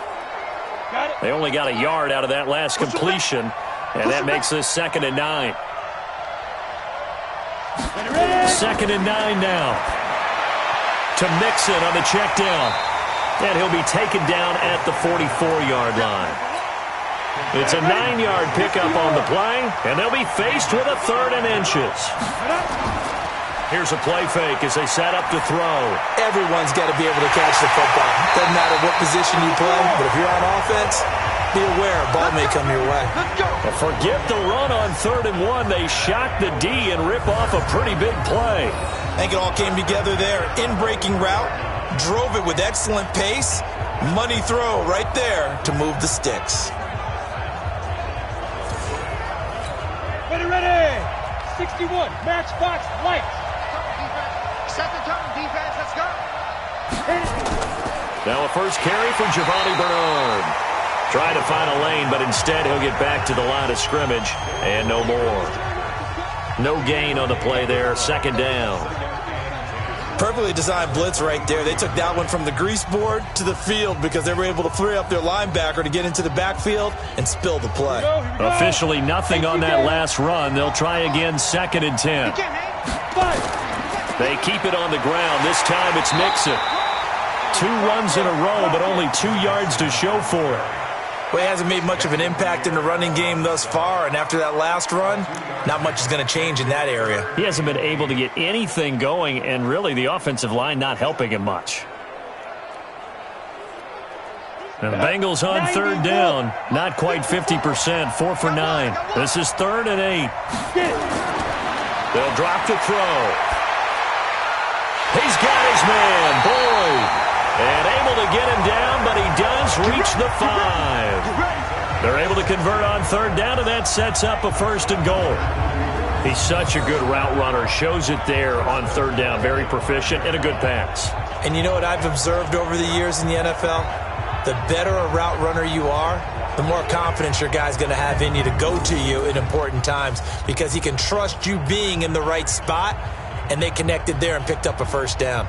They only got a yard out of that last completion, and that makes this 2nd and 9. 2nd and 9 now. To Mixon on the check down. And he'll be taken down at the 44-yard line. It's a 9-yard pickup on the play, and they'll be faced with a 3rd and inches. Here's a play fake as they set up to throw. Everyone's got to be able to catch the football. Doesn't matter what position you play, but if you're on offense, be aware a ball may come your way. Well, forget the run on 3rd and 1. They shock the D and rip off a pretty big play. I think it all came together there. In-breaking route, drove it with excellent pace. Money throw right there to move the sticks. Ready. 61. Matchbox lights. Set the tone, defense. Let's go. Now a first carry for Giovanni Bernard. Trying to find a lane, but instead he'll get back to the line of scrimmage and no more. No gain on the play there. 2nd down. Perfectly designed blitz right there. They took that one from the grease board to the field because they were able to free up their linebacker to get into the backfield and spill the play. Officially nothing on that last run. They'll try again 2nd and 10. They keep it on the ground. This time it's Mixon. 2 runs in a row, but only 2 yards to show for it. Well, he hasn't made much of an impact in the running game thus far, and after that last run, not much is going to change in that area. He hasn't been able to get anything going, and really the offensive line not helping him much. And the Bengals on 3rd down, not quite 50%, 4 for 9. This is 3rd and 8. They'll drop to throw. He's got his man, Boyd. And able to get him down, but he does reach the 5. They're able to convert on third down, and that sets up a 1st and goal. He's such a good route runner. Shows it there on third down. Very proficient and a good pass. And you know what I've observed over the years in the NFL? The better a route runner you are, the more confidence your guy's going to have in you to go to you in important times because he can trust you being in the right spot, and they connected there and picked up a 1st down.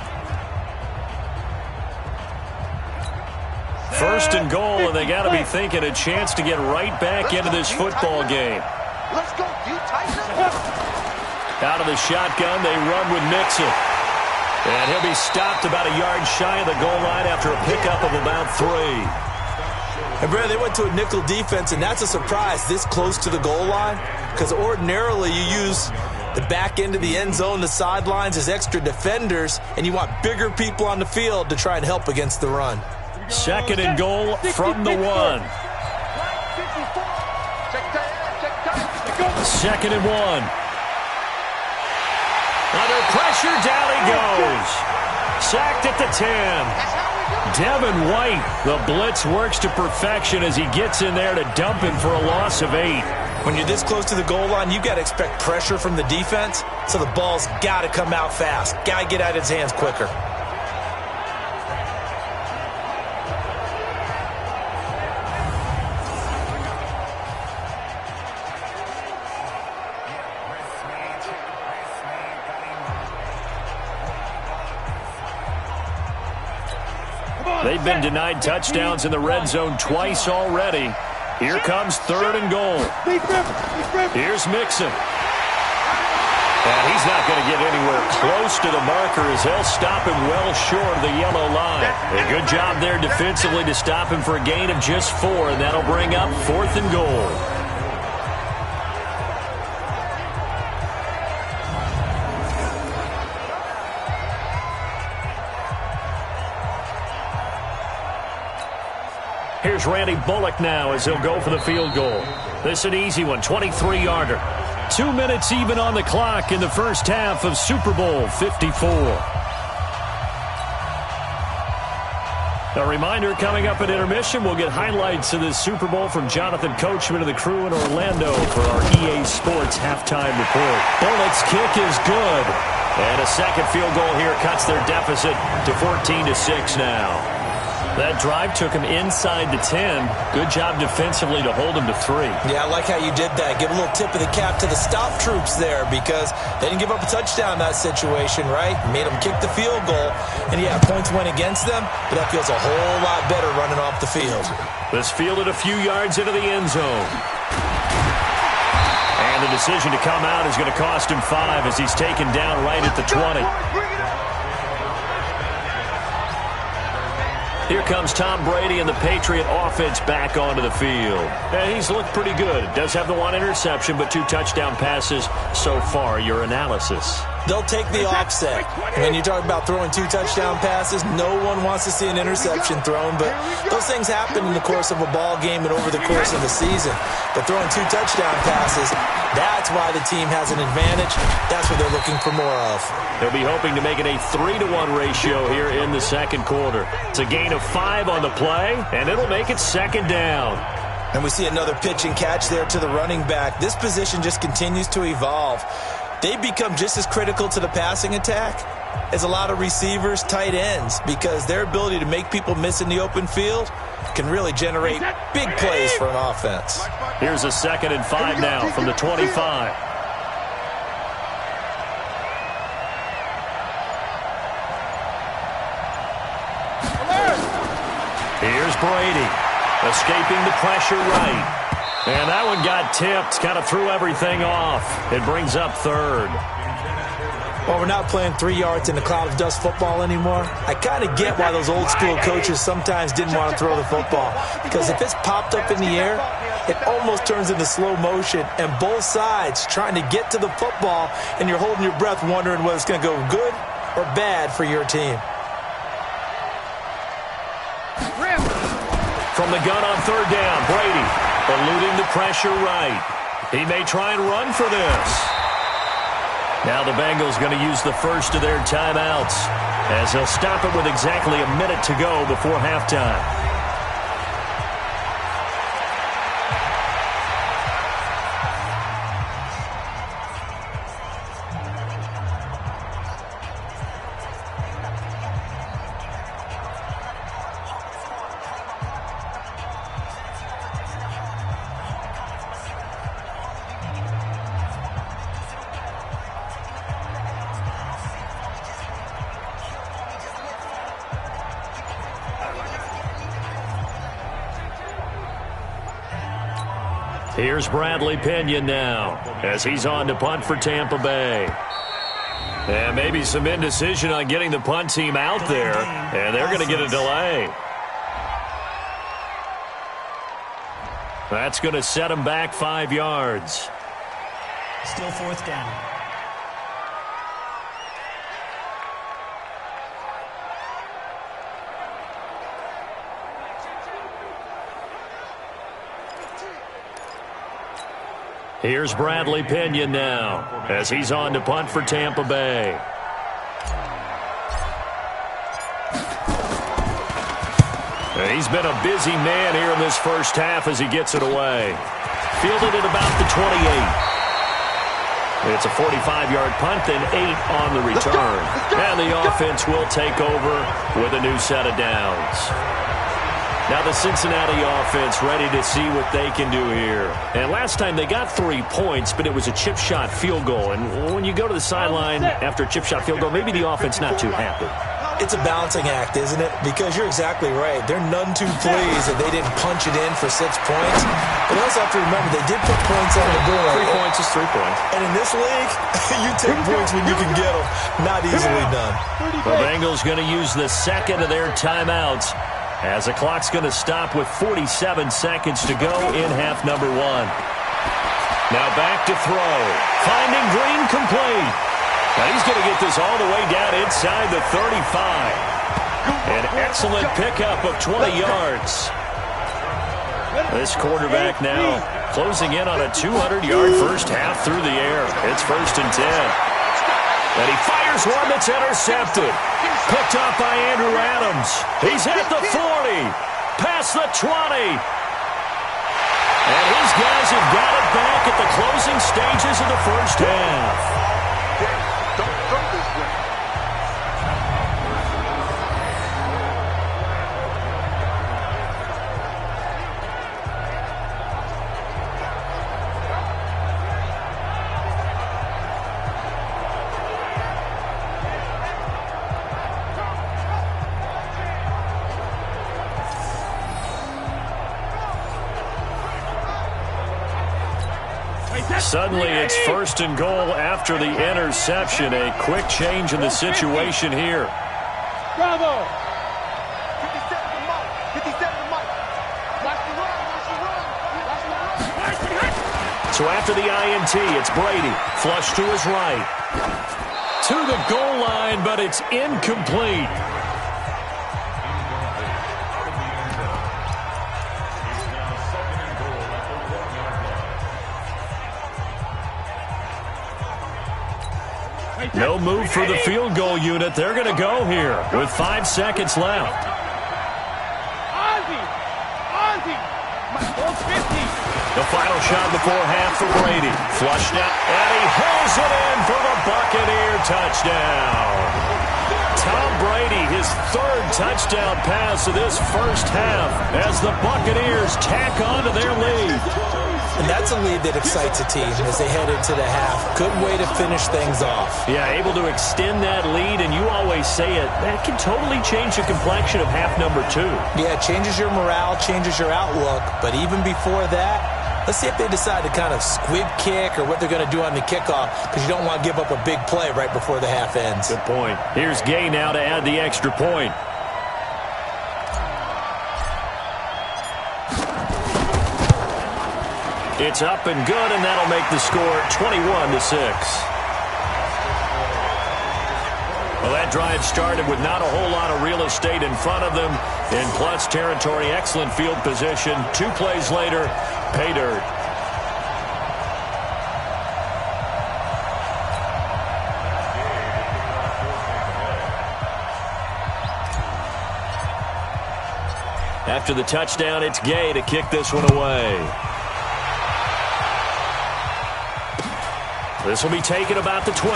1st and goal, and they got to be thinking a chance to get right back into this football game. Let's go, you Tyson. Out of the shotgun, they run with Mixon. And he'll be stopped about a yard shy of the goal line after a pickup of about 3. And Brad, they went to a nickel defense, and that's a surprise this close to the goal line because ordinarily you use the back end of the end zone, the sidelines as extra defenders, and you want bigger people on the field to try and help against the run. 2nd and goal from the 1. 2nd and 1. Under pressure, down he goes. Sacked at the 10. Devin White, the blitz works to perfection as he gets in there to dump him for a loss of 8. When you're this close to the goal line, you got to expect pressure from the defense, so the ball's got to come out fast. Got to get out of his hands quicker. They've been denied touchdowns in the red zone twice already. Here comes 3rd and goal. Here's Mixon. And he's not going to get anywhere close to the marker as they'll stop him well short of the yellow line. A good job there defensively to stop him for a gain of just 4, and that'll bring up 4th and goal. Here's Randy Bullock now as he'll go for the field goal. This is an easy one, 23-yarder. 2 minutes even on the clock in the first half of Super Bowl 54. A reminder, coming up at intermission, we'll get highlights of this Super Bowl from Jonathan Coachman and the crew in Orlando for our EA Sports halftime report. Bullock's kick is good. And a second field goal here cuts their deficit to 14-6 now. That drive took him inside the 10. Good job defensively to hold him to 3. Yeah, I like how you did that. Give a little tip of the cap to the stop troops there because they didn't give up a touchdown in that situation, right? Made them kick the field goal. And, yeah, points went against them, but that feels a whole lot better running off the field. This fielded a few yards into the end zone. And the decision to come out is going to cost him 5 as he's taken down right at the 20. Here comes Tom Brady and the Patriot offense back onto the field. And he's looked pretty good. Does have the 1 interception, but 2 touchdown passes so far. Your analysis? They'll take the offset. When you talk about throwing 2 touchdown passes, no one wants to see an interception thrown, but those things happen in the course of a ball game and over the course of the season. But throwing 2 touchdown passes, that's why the team has an advantage. That's what they're looking for more of. They'll be hoping to make it a 3-to-1 ratio here in the second quarter. It's a gain of 5 on the play, and it'll make it 2nd down. And we see another pitch and catch there to the running back. This position just continues to evolve. They become just as critical to the passing attack as a lot of receivers, tight ends, because their ability to make people miss in the open field can really generate big plays for an offense. Here's a 2nd and 5 now from the 25. Here's Brady, escaping the pressure right. And that one got tipped, kind of threw everything off. It brings up 3rd. Well, we're not playing 3 yards in a cloud of dust football anymore. I kind of get why those old school coaches sometimes didn't want to throw the football. Because if it's popped up in the air, it almost turns into slow motion. And both sides trying to get to the football, and you're holding your breath wondering whether it's going to go good or bad for your team. From the gun on 3rd down, Brady eluding the pressure right. He may try and run for this. Now the Bengals going to use the first of their timeouts as they'll stop it with exactly a minute to go before halftime. Here's Bradley Pinion now as he's on to punt for Tampa Bay. And maybe some indecision on getting the punt team out there, and they're going to get a delay. That's going to set them back 5 yards. Still fourth down. Here's Bradley Pinion now as he's on to punt for Tampa Bay. And he's been a busy man here in this first half as he gets it away. Fielded at about the 28. It's a 45-yard punt, then 8 on the return. And the offense will take over with a new set of downs. Now the Cincinnati offense ready to see what they can do here. And last time they got 3 points, but it was a chip shot field goal. And when you go to the sideline after a chip shot field goal, maybe the offense not too happy. It's a balancing act, isn't it? Because you're exactly right. They're none too pleased that they didn't punch it in for 6 points. But you also have to remember, they did put points on the board. 3 points is 3 points. And in this league, you take points when you can get them. Not easily done. The Bengals going to use the second of their timeouts as the clock's going to stop with 47 seconds to go in half number 1. Now back to throw. Finding Green complete. Now he's going to get this all the way down inside the 35. An excellent pickup of 20 yards. This quarterback now closing in on a 200-yard first half through the air. It's 1st and 10. And he fires one that's intercepted. Picked up by Andrew Adams. He's at the 40. Past the 20. And his guys have got it back at the closing stages of the first half. Don't throw this way. Suddenly it's 1st and goal after the interception. A quick change in the situation here. Bravo! 57 to Mike. 57 to Mike. Watch the run. Watch the run. Watch the run. So after the INT, it's Brady. Flush to his right. To the goal line, but it's incomplete. No move for the field goal unit. They're going to go here with 5 seconds left. The final shot before half for Brady. Flushed out, and he hauls it in for the Buccaneer touchdown. Tom Brady, his 3rd touchdown pass of this first half as the Buccaneers tack on to their lead. And that's a lead that excites a team as they head into the half. Good way to finish things off. Yeah, able to extend that lead, and you always say it, that can totally change the complexion of half number 2. Yeah, it changes your morale, changes your outlook. But even before that, let's see if they decide to kind of squib kick or what they're going to do on the kickoff, because you don't want to give up a big play right before the half ends. Good point. Here's Gay now to add the extra point. It's up and good, and that'll make the score 21-6. Well, that drive started with not a whole lot of real estate in front of them. In plus territory, excellent field position. 2 plays later, pay dirt. After the touchdown, it's Gay to kick this one away. This will be taken about the 12.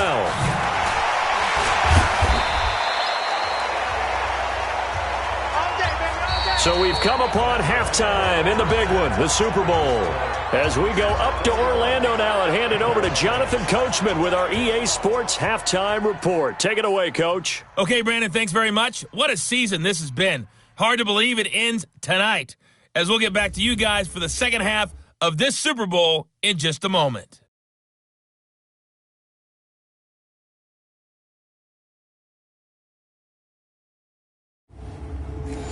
So we've come upon halftime in the big one, the Super Bowl. As we go up to Orlando now and hand it over to Jonathan Coachman with our EA Sports Halftime Report. Take it away, Coach. Okay, Brandon, thanks very much. What a season this has been. Hard to believe it ends tonight, as we'll get back to you guys for the second half of this Super Bowl in just a moment.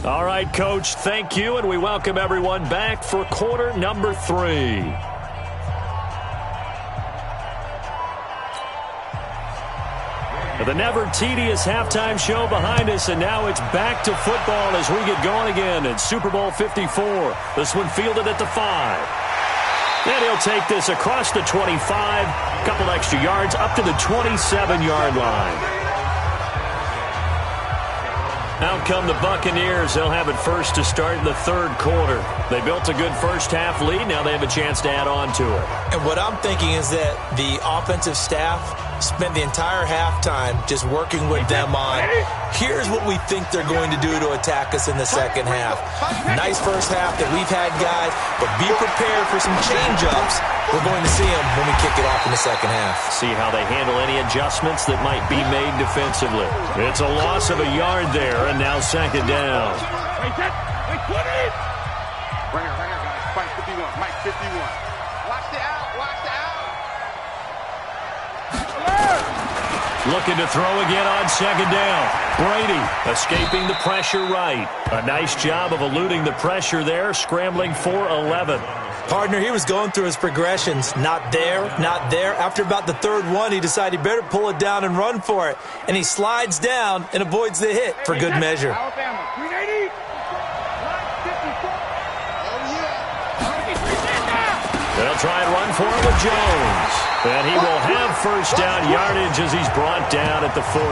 All right, Coach, thank you, and we welcome everyone back for quarter number 3. The never-tedious halftime show behind us, and now it's back to football as we get going again in Super Bowl 54. This one fielded at the 5. And he'll take this across the 25, a couple extra yards, up to the 27-yard line. Out come the Buccaneers. They'll have it first to start in the third quarter. They built a good first-half lead. Now they have a chance to add on to it. And what I'm thinking is that the offensive staff spent the entire halftime just working with them on, here's what we think they're going to do to attack us in the second half. Nice first half that we've had, guys, but be prepared for some change-ups. We're going to see them when we kick it off in the second half. See how they handle any adjustments that might be made defensively. It's a loss of a yard there, and now second down. Wait, 20! Right here, guys. Mike 51. Mike 51. Watch the out. Watch the out. Looking to throw again on second down. Brady escaping the pressure right. A nice job of eluding the pressure there, scrambling for 11. Partner, he was going through his progressions. Not there, not there. After about the third one, he decided he better pull it down and run for it. And he slides down and avoids the hit for good measure. Alabama, 380. They'll try and run for it with Jones. And he will have first down yardage as he's brought down at the 41.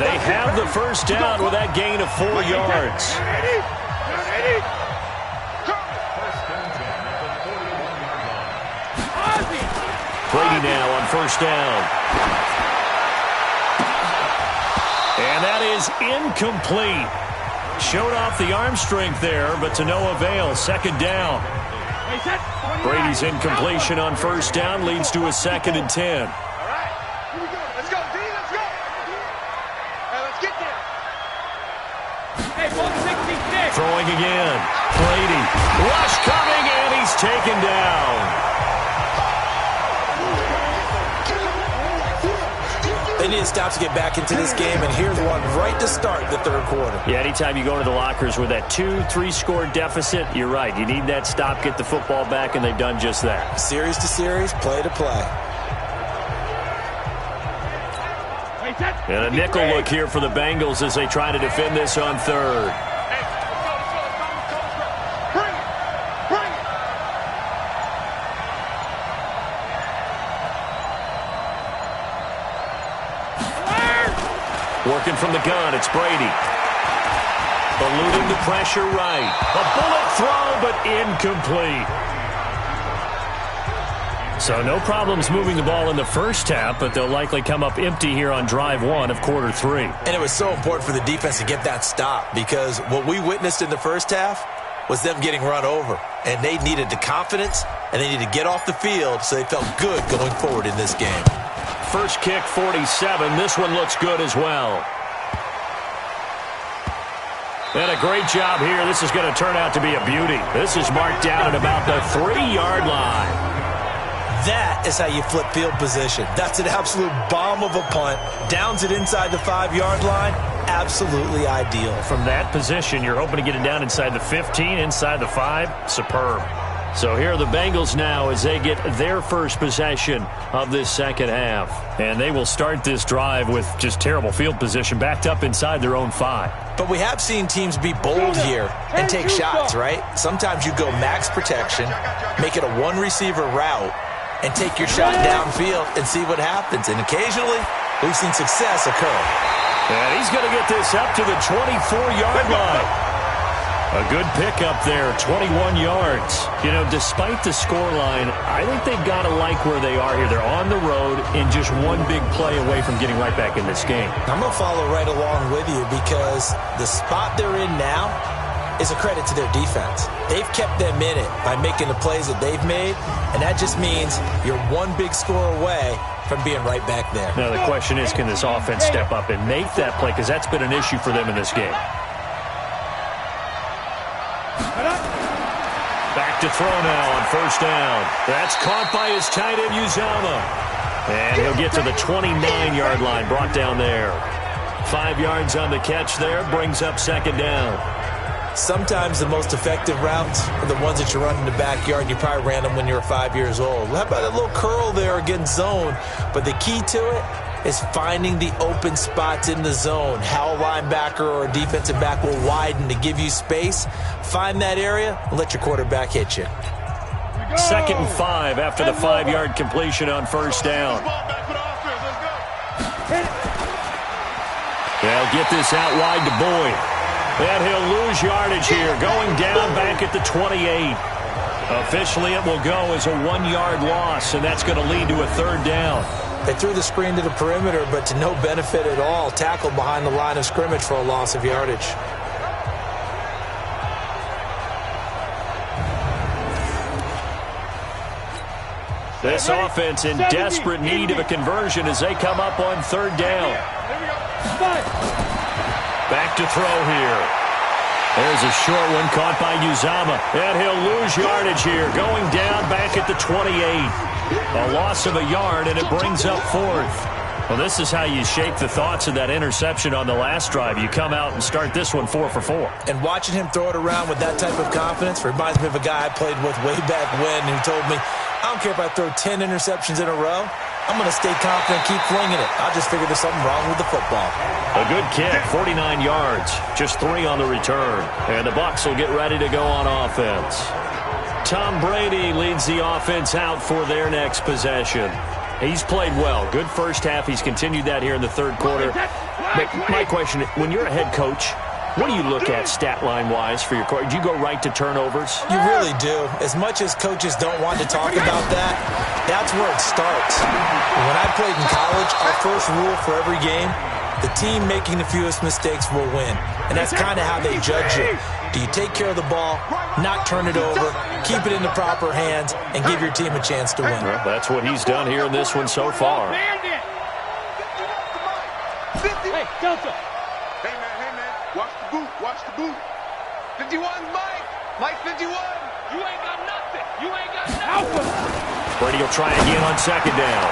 They have the first down with that gain of 4 yards. Brady now on first down. And that is incomplete. Showed off the arm strength there, but to no avail. Second down. Brady's incompletion on first down leads to a 2nd and 10. All right. Here we go. Let's go, D. Let's go. Hey, let's get there. Hey, 166. Throwing again. Brady. Rush coming, and he's taken down. They need to stop to get back into this game, and here's one right to start the third quarter. Yeah, anytime you go into the lockers with that 2-3 score deficit, you're right. You need that stop, get the football back, and they've done just that. Series to series, play to play. And a nickel look here for the Bengals as they try to defend this on third. Working from the gun, it's Brady. Eluding the pressure right. A bullet throw, but incomplete. So no problems moving the ball in the first half, but they'll likely come up empty here on drive 1 of quarter 3. And it was so important for the defense to get that stop, because what we witnessed in the first half was them getting run over. And they needed the confidence, and they needed to get off the field so they felt good going forward in this game. First kick, 47. This one looks good as well. And a great job here. This is going to turn out to be a beauty. This is marked down at about the 3-yard line. That is how you flip field position. That's an absolute bomb of a punt. Downs it inside the 5-yard line. Absolutely ideal. From that position, you're hoping to get it down inside the 15, inside the 5. Superb. So here are the Bengals now as they get their first possession of this second half. And they will start this drive with just terrible field position, backed up inside their own 5. But we have seen teams be bold here and take shots, right? Sometimes you go max protection, make it a one-receiver route, and take your shot downfield and see what happens. And occasionally, we've seen success occur. And he's going to get this up to the 24-yard line. A good pickup there, 21 yards. You know, despite the scoreline, I think they've got to like where they are here. They're on the road and just one big play away from getting right back in this game. I'm going to follow right along with you because the spot they're in now is a credit to their defense. They've kept them in it by making the plays that they've made, and that just means you're one big score away from being right back there. Now, the question is, can this offense step up and make that play? Because that's been an issue for them in this game. Back to throw now on first down. That's caught by his tight end, Uzomah. And he'll get to the 29-yard line, brought down there. 5 yards on the catch there, brings up second down. Sometimes the most effective routes are the ones that you run in the backyard. You probably ran them when you were 5 years old. How about a little curl there against zone? But the key to it is finding the open spots in the zone. How a linebacker or a defensive back will widen to give you space. Find that area and let your quarterback hit you. 2nd and 5 after the 5-yard completion on first down. They'll get this out wide to Boyd. And he'll lose yardage here, going down back at the 28. Officially, it will go as a 1-yard loss, and that's going to lead to a third down. They threw the screen to the perimeter, but to no benefit at all. Tackled behind the line of scrimmage for a loss of yardage. This offense in desperate need of a conversion as they come up on third down. Back to throw here. There's a short one caught by Uzomah. And he'll lose yardage here, going down back at the 28. A loss of a yard, and it brings up fourth. Well, this is how you shape the thoughts of that interception on the last drive. You come out and start this one 4 for 4. And watching him throw it around with that type of confidence reminds me of a guy I played with way back when who told me, I don't care if I throw 10 interceptions in a row. I'm going to stay confident, keep flinging it. I just figured there's something wrong with the football. A good kick, 49 yards, just 3 on the return. And the Bucs will get ready to go on offense. Tom Brady leads the offense out for their next possession. He's played well. Good first half. He's continued that here in the third quarter. But my question, when you're a head coach, what do you look at stat line-wise for your coach? Do you go right to turnovers? You really do. As much as coaches don't want to talk about that, that's where it starts. When I played in college, our first rule for every game, the team making the fewest mistakes will win. And that's kind of how they judge you. Do you take care of the ball, not turn it over, keep it in the proper hands, and give your team a chance to win? Well, that's what he's done here in this one so far. Hey, Delta. Hey, man. Watch the boot. Watch the boot. 51's Mike. Mike 51. You ain't got nothing. You ain't got nothing. Brady will try again on second down.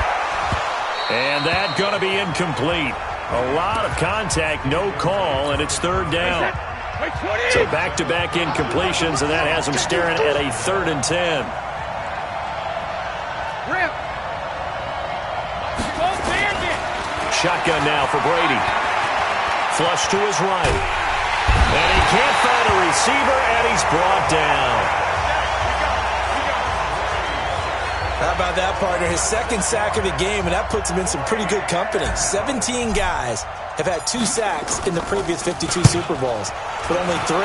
And that's going to be incomplete. A lot of contact, no call, and it's third down. So back-to-back incompletions, and that has them staring at a 3rd and 10. Shotgun now for Brady. Flush to his right. And he can't find a receiver, and he's brought down. How about that, partner? His 2nd sack of the game, and that puts him in some pretty good company. 17 guys have had 2 sacks in the previous 52 Super Bowls, but only 3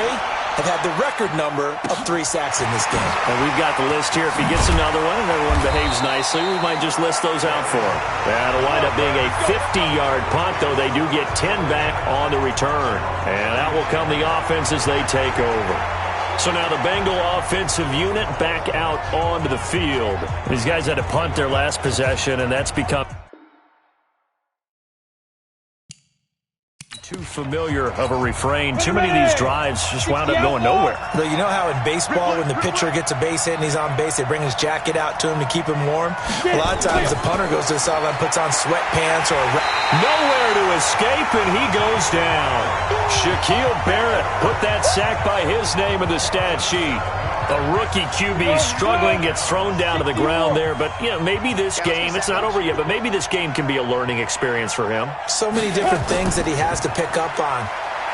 have had the record number of 3 sacks in this game. And we've got the list here. If he gets another one and everyone behaves nicely, we might just list those out for him. That'll wind up being a 50-yard punt, though they do get 10 back on the return. And that will come the offense as they take over. So now the Bengal offensive unit back out onto the field. These guys had to punt their last possession, and that's become too familiar of a refrain. Too many of these drives just wound up going nowhere. But you know how in baseball, when the pitcher gets a base hit and he's on base, they bring his jacket out to him to keep him warm? A lot of times the punter goes to the sideline, puts on sweatpants or nowhere to escape, and he goes down. Shaquille Barrett put that sack by his name in the stat sheet. A rookie QB struggling, gets thrown down to the ground there. But, you know, maybe this game, it's not over yet, but maybe this game can be a learning experience for him. So many different things that he has to pick up on.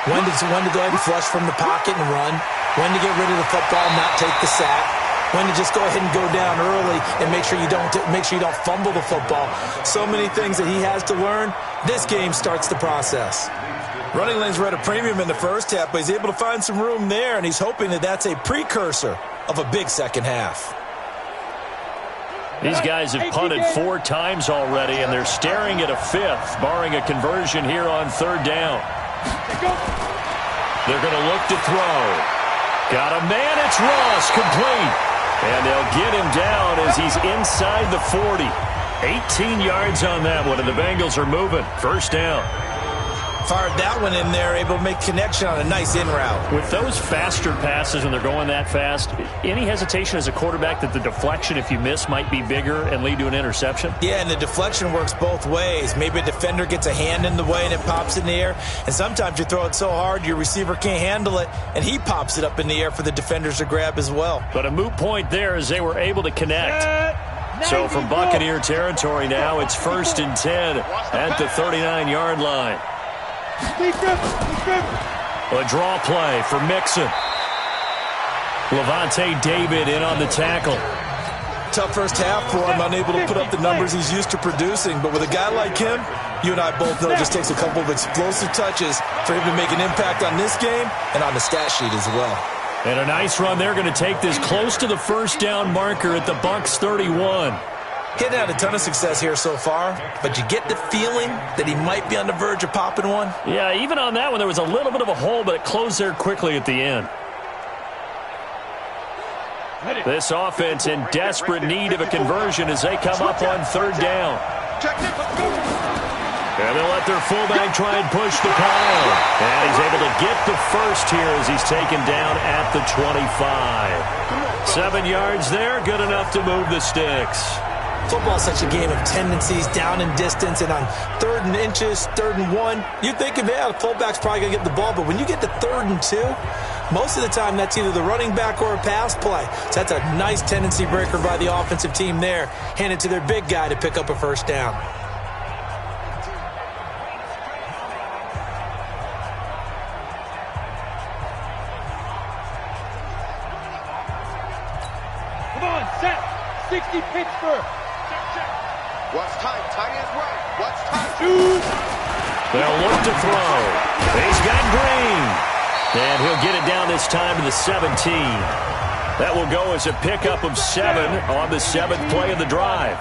When to go ahead and flush from the pocket and run. When to get rid of the football and not take the sack. When to just go ahead and go down early and make sure you don't fumble the football. So many things that he has to learn. This game starts the process. Running lanes were at a premium in the first half, but he's able to find some room there, and he's hoping that that's a precursor of a big second half. These guys have punted 4 times already, and they're staring at a 5th, barring a conversion here on third down. They're going to look to throw. Got a man, it's Ross, complete. And they'll get him down as he's inside the 40. 18 yards on that one, and the Bengals are moving. First down. Fired that one in there, able to make connection on a nice in route. With those faster passes and they're going that fast, any hesitation as a quarterback that the deflection, if you miss, might be bigger and lead to an interception? Yeah, and the deflection works both ways. Maybe a defender gets a hand in the way and it pops in the air. And sometimes you throw it so hard your receiver can't handle it, and he pops it up in the air for the defenders to grab as well. But a moot point there as they were able to connect. So from Buccaneer territory now, it's 1st and 10 at the 39-yard line. A draw play for Mixon. Levante David in on the tackle. Tough first half for him, unable to put up the numbers he's used to producing. But with a guy like him, you and I both know it just takes a couple of explosive touches for him to make an impact on this game and on the stat sheet as well. And a nice run. They're going to take this close to the first down marker at the Bucs 31. He hadn't had a ton of success here so far, but you get the feeling that he might be on the verge of popping one. Yeah, even on that one, there was a little bit of a hole, but it closed there quickly at the end. This offense in desperate need of a conversion as they come up on 3rd down. And they'll let their fullback try and push the pile. And he's able to get the first here as he's taken down at the 25. 7 yards there, good enough to move the sticks. Football's such a game of tendencies, down in distance, and on 3rd and inches, 3rd and 1, you think of, yeah, the fullback's probably going to get the ball, but when you get to 3rd and 2, most of the time that's either the running back or a pass play. So that's a nice tendency breaker by the offensive team there. Hand it to their big guy to pick up a first down. Come on, set. 60 Pittsburgh. What's tight? Tight is right. What's tight? They'll look to throw. He's got Green. And he'll get it down this time to the 17. That will go as a pickup of 7 on the 7th play of the drive.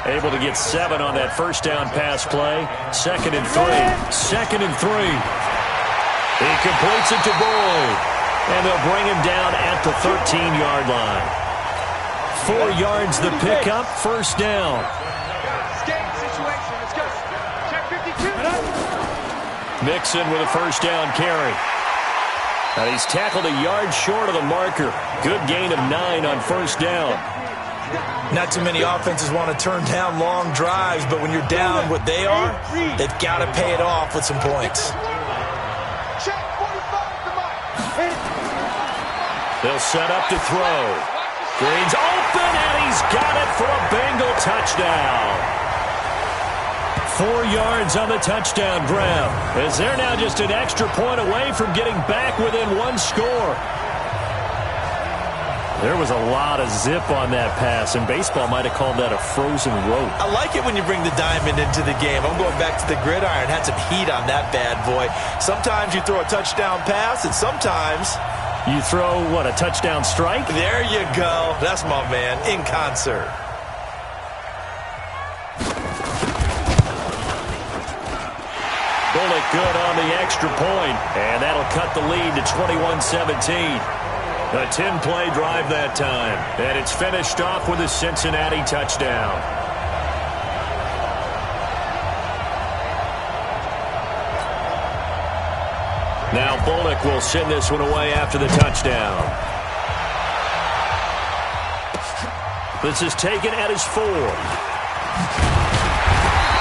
Able to get 7 on that first down pass play. 2nd and 3. 2nd and 3. He completes it to Boyd. And they'll bring him down at the 13-yard line. 4 yards the pickup, first down. Mixon with a first down carry. And he's tackled a yard short of the marker. Good gain of 9 on first down. Not too many offenses want to turn down long drives, but when you're down what they are, they've got to pay it off with some points. They'll set up to throw. Green's open, and he's got it for a Bengal touchdown. 4 yards on the touchdown grab, as they're now just an extra point away from getting back within 1 score. There was a lot of zip on that pass, and baseball might have called that a frozen rope. I like it when you bring the diamond into the game. I'm going back to the gridiron. Had some heat on that bad boy. Sometimes you throw a touchdown pass, and sometimes you throw, what, a touchdown strike? There you go. That's my man, in concert. Bullock good on the extra point, and that'll cut the lead to 21-17. A 10-play drive that time, and it's finished off with a Cincinnati touchdown. Now Bullock will send this one away after the touchdown. This is taken at his 4.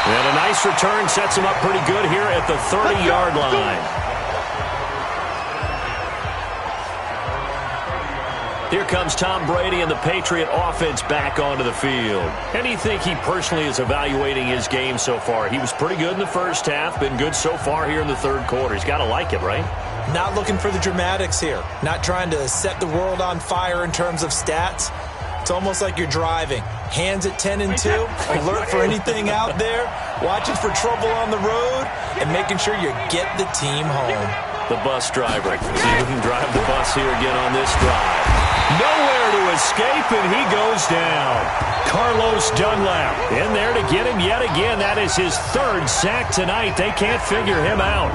And a nice return sets him up pretty good here at the 30-yard line. Here comes Tom Brady and the Patriot offense back onto the field. How do you think he personally is evaluating his game so far? He was pretty good in the first half, been good so far here in the third quarter. He's got to like it, right? Not looking for the dramatics here. Not trying to set the world on fire in terms of stats. It's almost like you're driving. Hands at 10 and 2, alert for anything out there, watching for trouble on the road, and making sure you get the team home. The bus driver. See who can drive the bus here again on this drive. Nowhere to escape, and he goes down. Carlos Dunlap in there to get him yet again. That is his 3rd sack tonight. They can't figure him out.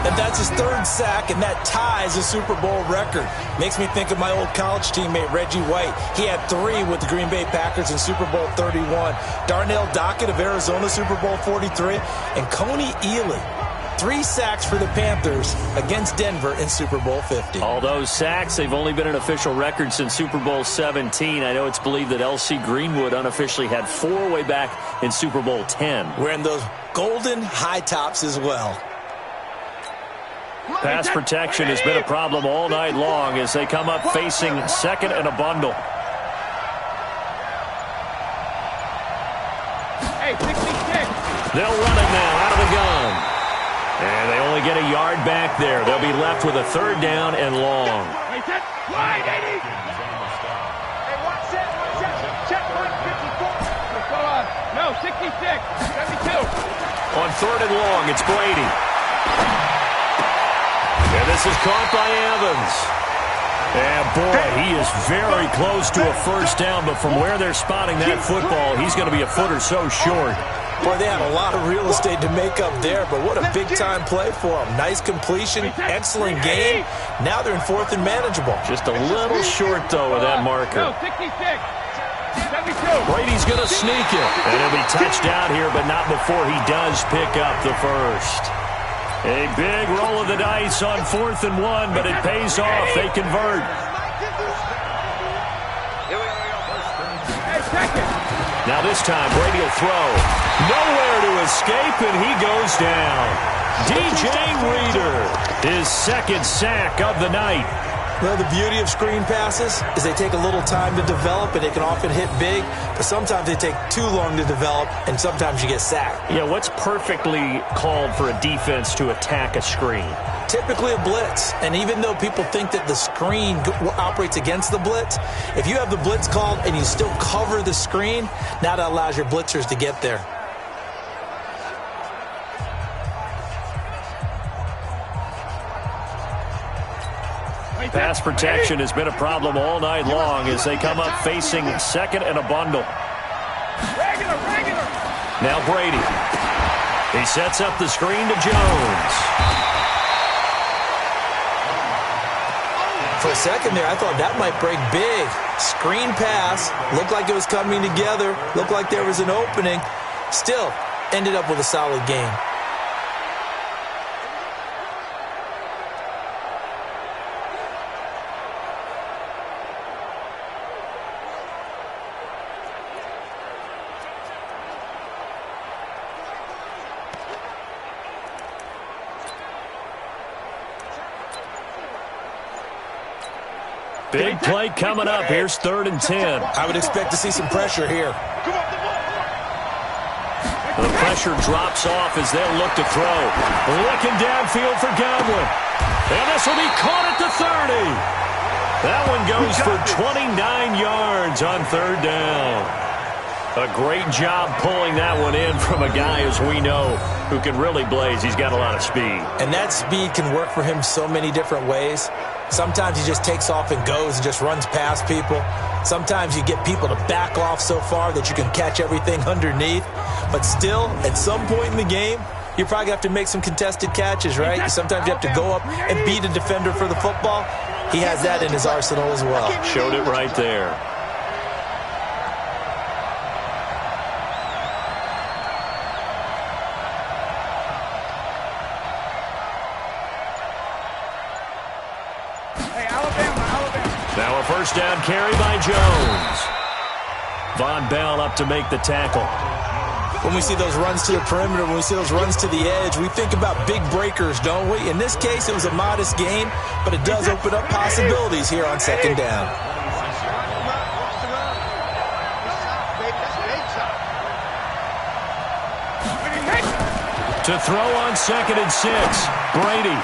And that's his 3rd sack, and that ties a Super Bowl record. Makes me think of my old college teammate, Reggie White. He had 3 with the Green Bay Packers in Super Bowl 31. Darnell Dockett of Arizona, Super Bowl 43. And Coney Ealy, 3 sacks for the Panthers against Denver in Super Bowl 50. All those sacks, they've only been an official record since Super Bowl 17. I know it's believed that L.C. Greenwood unofficially had 4 way back in Super Bowl 10. Wearing those golden high tops as well. Pass protection has been a problem all night long as they come up facing second and a bundle. Hey, 66. They'll run it now out of the gun. And they only get a yard back there. They'll be left with a 3rd down and long. Hey, set. Wide, 80. Hey, watch that. Check 154. Go on. No, 66. 72. On 3rd and long, it's Brady. And this is caught by Evans. And boy, he is very close to a 1st down, but from where they're spotting that football, he's going to be a foot or so short. Boy, they had a lot of real estate to make up there, but what a big-time play for them. Nice completion, excellent game. Now they're in 4th and manageable. Just a little short, though, with that marker. No, 66. 72. Brady's going to sneak it. And he'll be touched out here, but not before he does pick up the 1st. A big roll of the dice on 4th and 1, but it pays off. They convert. Now this time, Brady will throw. Nowhere to escape, and he goes down. DJ Reader, his 2nd sack of the night. Well, the beauty of screen passes is they take a little time to develop, and they can often hit big, but sometimes they take too long to develop, and sometimes you get sacked. Yeah, what's perfectly called for a defense to attack a screen? Typically a blitz, and even though people think that the screen operates against the blitz, if you have the blitz called and you still cover the screen, now that allows your blitzers to get there. Pass protection has been a problem all night long as they come up facing second and a bundle. Now Brady. He sets up the screen to Jones. For a second there, I thought that might break big. Screen pass. Looked like it was coming together. Looked like there was an opening. Still, ended up with a solid game. Big play coming up. Here's 3rd and 10. I would expect to see some pressure here. The pressure drops off as they'll look to throw. Looking downfield for Godwin. And this will be caught at the 30. That one goes for 29 yards on 3rd down. A great job pulling that one in from a guy, as we know, who can really blaze. He's got a lot of speed. And that speed can work for him so many different ways. Sometimes he just takes off and goes and just runs past people. Sometimes you get people to back off so far that you can catch everything underneath. But still, at some point in the game, you probably have to make some contested catches, right? Sometimes you have to go up and beat a defender for the football. He has that in his arsenal as well. Showed it right there. Now a 1st down carry by Jones. Von Bell up to make the tackle. When we see those runs to the perimeter, when we see those runs to the edge, we think about big breakers, don't we? In this case, it was a modest gain, but it does open up possibilities here on 2nd down. To throw on 2nd and 6, Brady.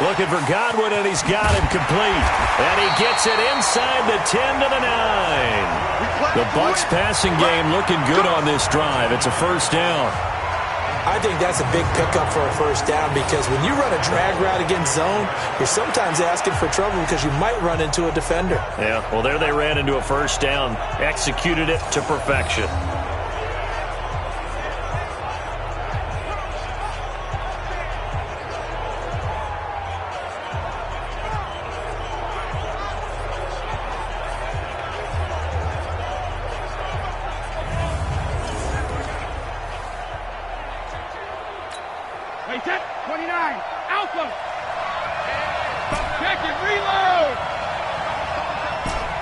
Looking for Godwin, and he's got him complete. And he gets it inside the 10 to the 9. The Bucs passing game looking good on this drive. It's a 1st down. I think that's a big pickup for a 1st down because when you run a drag route against zone, you're sometimes asking for trouble because you might run into a defender. Yeah, well, there they ran into a 1st down. Executed it to perfection. Hey, set 29. Alpha. Check it. Reload.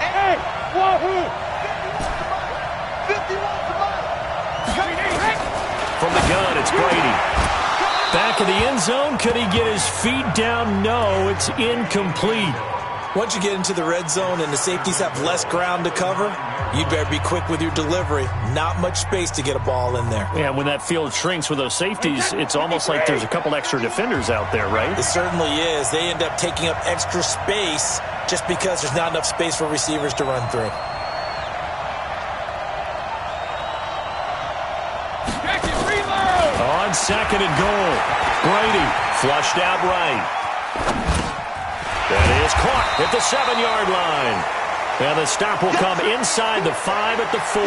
Hey, wahoo. 51 to mile. From the gun, it's Brady. Back in the end zone. Could he get his feet down? No, it's incomplete. Once you get into the red zone and the safeties have less ground to cover, you'd better be quick with your delivery. Not much space to get a ball in there. Yeah, when that field shrinks with those safeties, it's almost like there's a couple extra defenders out there, right? It certainly is. They end up taking up extra space just because there's not enough space for receivers to run through. On second and goal, Brady flushed out right. That is caught at the 7-yard line. And the stop will come inside the 5 at the 4.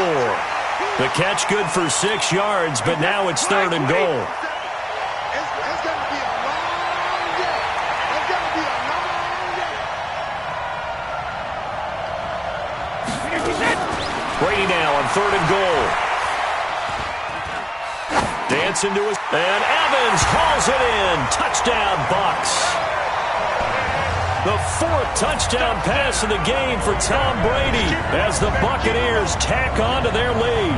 The catch good for 6 yards, but now it's third and goal. It's going to be a long day. It's going to be a long day. Brady now on third and goal. Dancing to his... And Evans hauls it in. Touchdown, Bucs. The 4th touchdown pass of the game for Tom Brady as the Buccaneers tack on to their lead.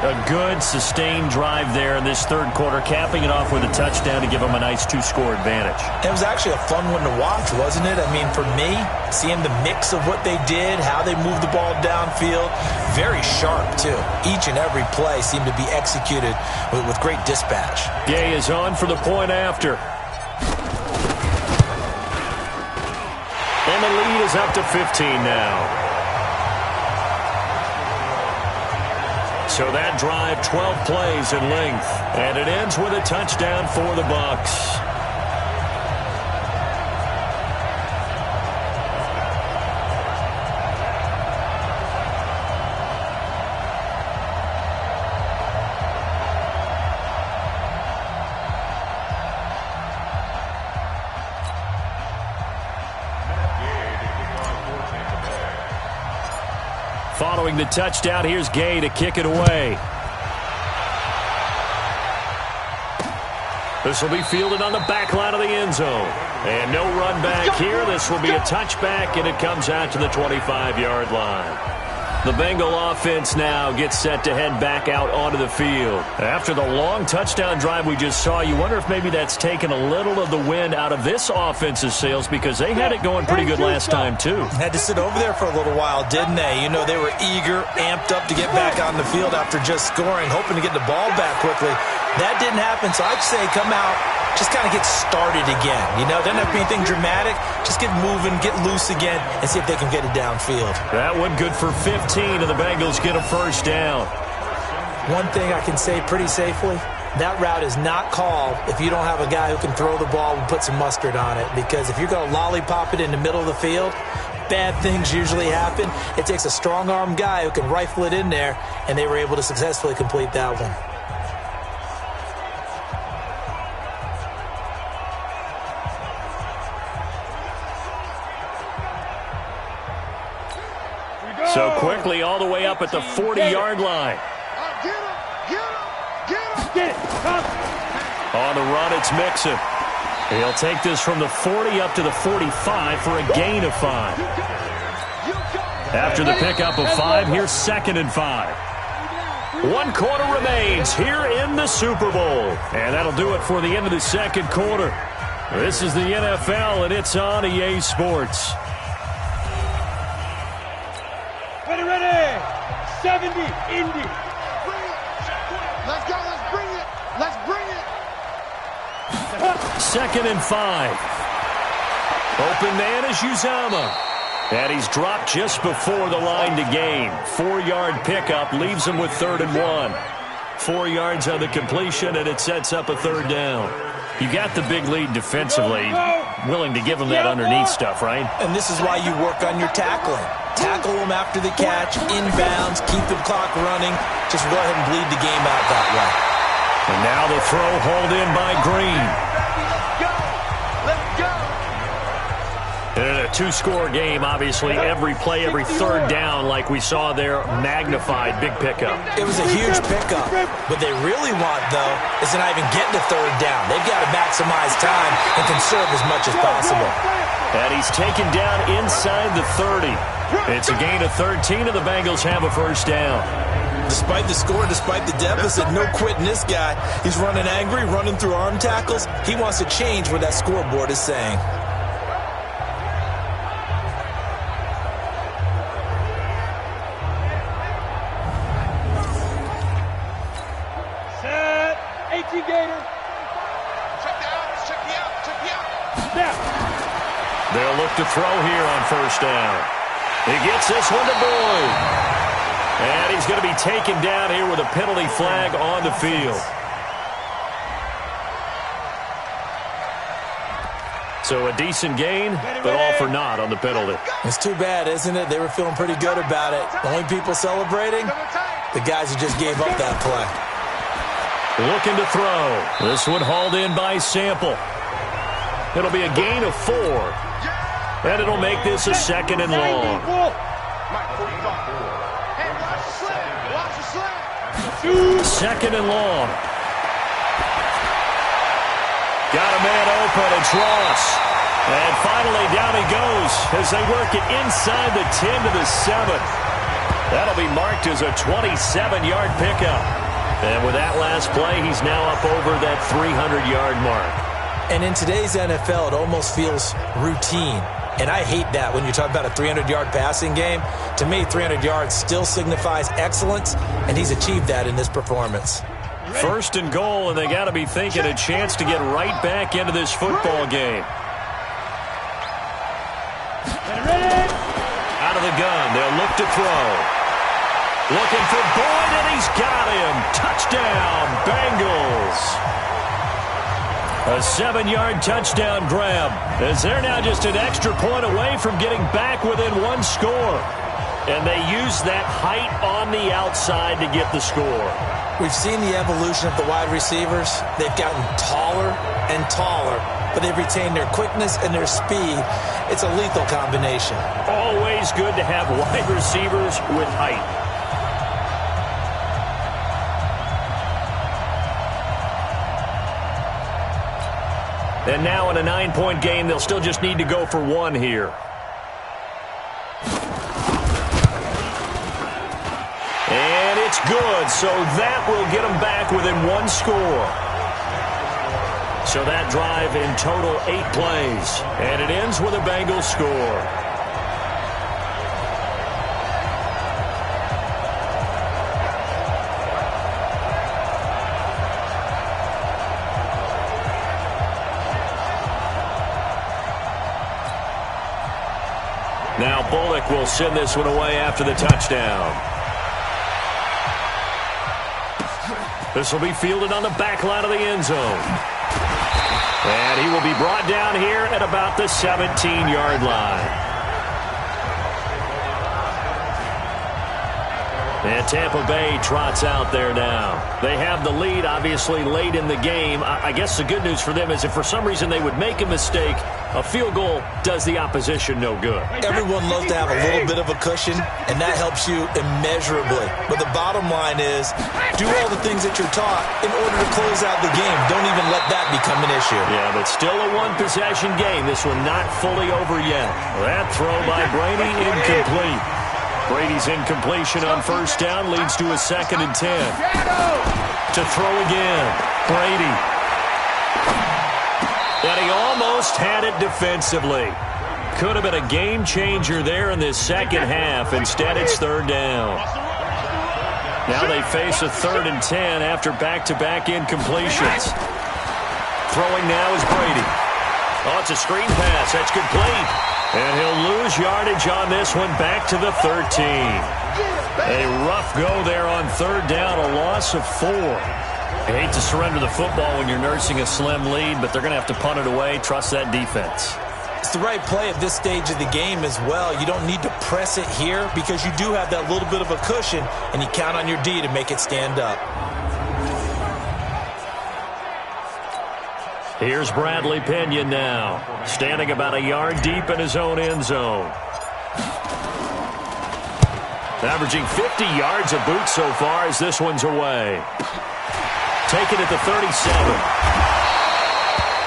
A good, sustained drive there in this third quarter, capping it off with a touchdown to give them a nice 2-score advantage. It was actually a fun one to watch, wasn't it? I mean, for me, seeing the mix of what they did, how they moved the ball downfield, very sharp, too. Each and every play seemed to be executed with great dispatch. Gay is on for the point after. And the lead is up to 15 now. So that drive, 12 plays in length. And it ends with a touchdown for the Bucs. Following the touchdown, here's Gay to kick it away. This will be fielded on the back line of the end zone. And no run back here. This will be a touchback, and it comes out to the 25-yard line. The Bengal offense now gets set to head back out onto the field. After the long touchdown drive we just saw, you wonder if maybe that's taken a little of the wind out of this offense's sails because they had it going pretty good last time, too. Had to sit over there for a little while, didn't they? You know, they were eager, amped up to get back on the field after just scoring, hoping to get the ball back quickly. That didn't happen, so I'd say come out, just kind of get started again. You know, doesn't have to be anything dramatic. Just get moving, get loose again, and see if they can get it downfield. That one good for 15, and the Bengals get a first down. One thing I can say pretty safely, that route is not called if you don't have a guy who can throw the ball and put some mustard on it. Because if you're going to lollipop it in the middle of the field, bad things usually happen. It takes a strong-arm guy who can rifle it in there, and they were able to successfully complete that one. So quickly all the way up at the 40-yard line. Get it. On the run, it's Mixon. He'll take this from the 40 up to the 45 for a gain of 5. After the pickup of 5, here's 2nd and 5. 1 quarter remains here in the Super Bowl. And that'll do it for the end of the second quarter. This is the NFL, and it's on EA Sports. Ready. 70, Indy. Let's go. Let's bring it. Let's bring it. 2nd and 5. Open man is Uzama. And he's dropped just before the line to gain. 4-yard pickup leaves him with 3rd and 1. 4 yards on the completion, and it sets up a 3rd down. You got the big lead defensively. Willing to give him that underneath stuff, right? And this is why you work on your tackling. Tackle them after the catch, inbounds, keep the clock running. Just go ahead and bleed the game out that way. And now the throw hauled in by Green. Let's go. And a two-score game, obviously every play, every third down, like we saw there, magnified, big pickup. It was a huge pickup. What they really want, though, is to not even get to third down. They've got to maximize time and conserve as much as possible. And he's taken down inside the 30. It's a gain of 13, and the Bengals have a first down. Despite the score, despite the deficit, no quitting this guy. He's running angry, running through arm tackles. He wants to change what that scoreboard is saying. Set. 18 Gator. Check the out. Snap. They'll look to throw here on first down. He gets this one to Boyd. And he's going to be taken down here with a penalty flag on the field. So a decent gain, but all for naught on the penalty. It's too bad, isn't it? They were feeling pretty good about it. The only people celebrating, the guys who just gave up that play. Looking to throw. This one hauled in by Sample. It'll be a gain of 4. And it'll make this a second and long. Second and long. Got a man open. It's Ross. And finally down he goes as they work it inside the 10 to the 7. That'll be marked as a 27-yard pickup. And with that last play, he's now up over that 300-yard mark. And in today's NFL, it almost feels routine. And I hate that when you talk about a 300-yard passing game. To me, 300 yards still signifies excellence, and he's achieved that in this performance. First and goal, and they got to be thinking a chance to get right back into this football game. Out of the gun, they'll look to throw. Looking for Boyd, and he's got him. Touchdown, Bengals. A 7-yard touchdown grab, as they're now just an extra point away from getting back within 1 score. And they use that height on the outside to get the score. We've seen the evolution of the wide receivers. They've gotten taller and taller, but they've retained their quickness and their speed. It's a lethal combination. Always good to have wide receivers with height. And now in a 9-point game, they'll still just need to go for 1 here. And it's good, so that will get them back within 1 score. So that drive in total 8 plays, and it ends with a Bengals score. Now Bullock will send this one away after the touchdown. This will be fielded on the back line of the end zone. And he will be brought down here at about the 17-yard line. And Tampa Bay trots out there now. They have the lead, obviously, late in the game. I guess the good news for them is if for some reason they would make a mistake, a field goal does the opposition no good. Everyone loves to have a little bit of a cushion, and that helps you immeasurably. But the bottom line is, do all the things that you're taught in order to close out the game. Don't even let that become an issue. Yeah, but still a one-possession game. This one not fully over yet. That throw by Brady incomplete. Brady's incompletion on first down leads to a 2nd and 10. To throw again, Brady. And he almost had it defensively. Could have been a game changer there in this second half. Instead, it's 3rd down. Now they face a 3rd and 10 after back-to-back incompletions. Throwing now is Brady. Oh, it's a screen pass. That's complete. And he'll lose yardage on this one back to the 13. A rough go there on 3rd down, a loss of 4. I hate to surrender the football when you're nursing a slim lead, but they're going to have to punt it away. Trust that defense. It's the right play at this stage of the game as well. You don't need to press it here because you do have that little bit of a cushion, and you count on your D to make it stand up. Here's Bradley Pinion now, standing about a yard deep in his own end zone. Averaging 50 yards a boot so far as this one's away. Taken at the 37.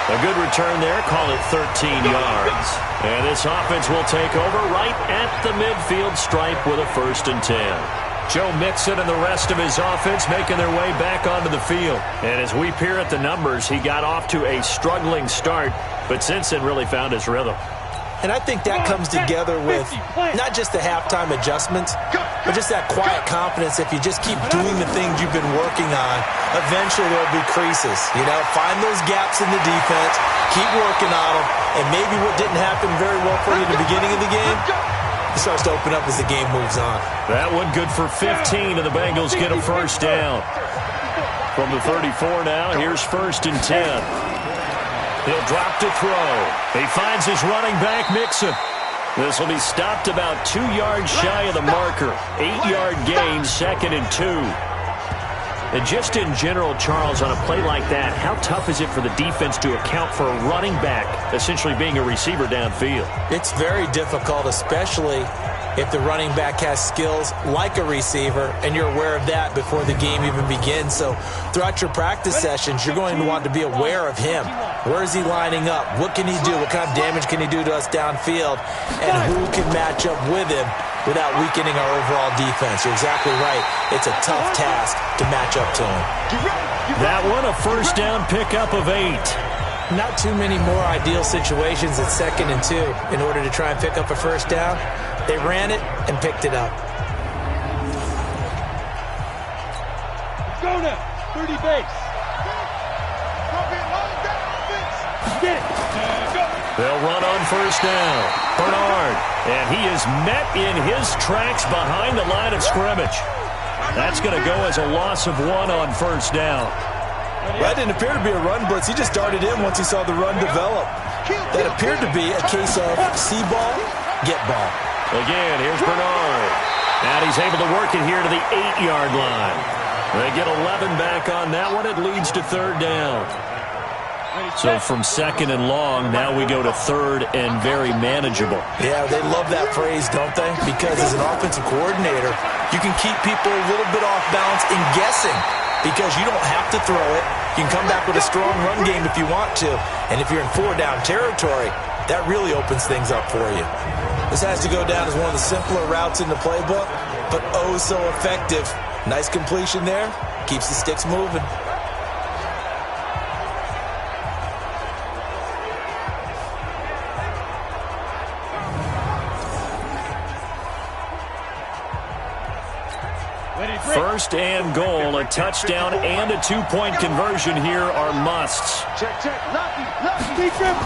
A good return there, call it 13 yards. And this offense will take over right at the midfield stripe with a 1st and 10. Joe Mixon and the rest of his offense making their way back onto the field. And as we peer at the numbers, he got off to a struggling start, but since then really found his rhythm. And I think that comes together with not just the halftime adjustments, but just that quiet confidence. If you just keep doing the things you've been working on, eventually there'll be creases. You know, find those gaps in the defense, keep working on them, and maybe what didn't happen very well for you at the beginning of the game, it starts to open up as the game moves on. That one good for 15, and the Bengals get a 1st down. From the 34 now, here's 1st and 10. He'll drop to throw. He finds his running back, Mixon. This will be stopped about 2 yards shy of the marker. 8-yard gain, 2nd and 2. And just in general, Charles, on a play like that, how tough is it for the defense to account for a running back essentially being a receiver downfield? It's very difficult, especially if the running back has skills like a receiver, and you're aware of that before the game even begins. So throughout your practice sessions, you're going to want to be aware of him. Where is he lining up? What can he do? What kind of damage can he do to us downfield? And who can match up with him without weakening our overall defense? You're exactly right. It's a tough task to match up to him. That one, a 1st down pickup of 8. Not too many more ideal situations at 2nd and 2 in order to try and pick up a 1st down. They ran it and picked it up. Let's go now. 30 base. Get it. Go. They'll run on 1st down. Bernard. And he is met in his tracks behind the line of scrimmage. That's going to go as a loss of 1 on 1st down. That didn't appear to be a run blitz. He just darted in once he saw the run develop. That appeared to be a case of see ball, get ball. Again, here's Bernard. And he's able to work it here to the 8-yard line. They get 11 back on that one. It leads to 3rd down. So from 2nd and long, now we go to 3rd and very manageable. Yeah, they love that phrase, don't they? Because as an offensive coordinator, you can keep people a little bit off balance in guessing. Because you don't have to throw it. You can come back with a strong run game if you want to. And if you're in 4-down territory, that really opens things up for you. This has to go down as one of the simpler routes in the playbook, but oh so effective. Nice completion there. Keeps the sticks moving. First and goal, a touchdown and a 2-point conversion here are musts. Check. Lucky. Big dribble.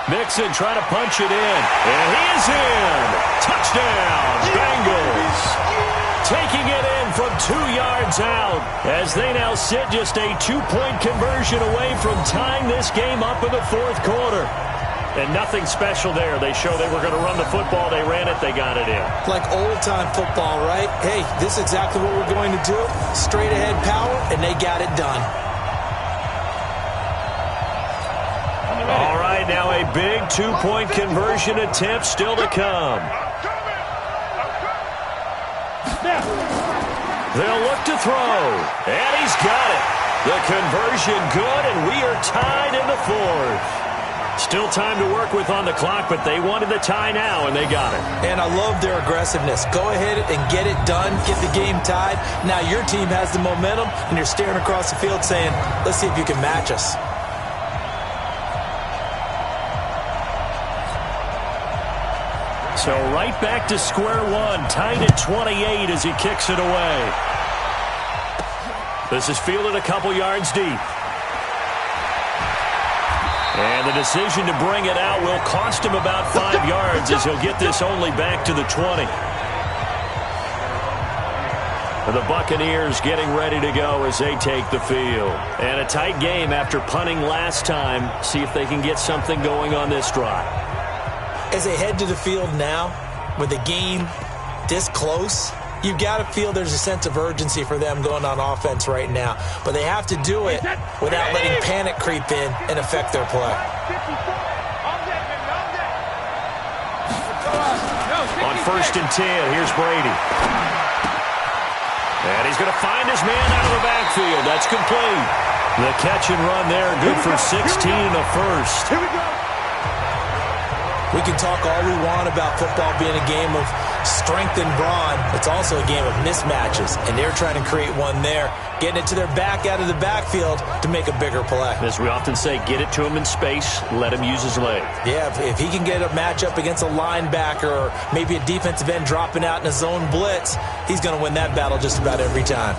Mixon trying to punch it in. And he is in. Touchdown, Bengals. Taking it in from 2 yards out as they now sit just a 2-point conversion away from tying this game up in the 4th quarter. And nothing special there. They show they were going to run the football. They ran it. They got it in. Like old-time football, right? Hey, this is exactly what we're going to do. Straight-ahead power, and they got it done. All right, now a big 2-point conversion attempt still to come. They'll look to throw. And he's got it. The conversion good, and we are tied in the 4th. Still time to work with on the clock, but they wanted the tie now, and they got it. And I love their aggressiveness. Go ahead and get it done, get the game tied. Now your team has the momentum, and you're staring across the field saying, let's see if you can match us. So right back to square one, tied at 28 as he kicks it away. This is fielded a couple yards deep. And the decision to bring it out will cost him about 5 yards as he'll get this only back to the 20. The Buccaneers getting ready to go as they take the field. And a tight game after punting last time. See if they can get something going on this drive. As they head to the field now, with the game this close, you've got to feel there's a sense of urgency for them going on offense right now. But they have to do it without letting panic creep in and affect their play. On 1st and 10, here's Brady. And he's going to find his man out of the backfield. That's complete. The catch and run there, good for 16 and a first. Here we go. We can talk all we want about football being a game of strength and brawn. It's also a game of mismatches, and they're trying to create one there, getting it to their back out of the backfield to make a bigger play. As we often say, get it to him in space, let him use his leg. Yeah, if he can get a matchup against a linebacker or maybe a defensive end dropping out in a zone blitz, he's going to win that battle just about every time.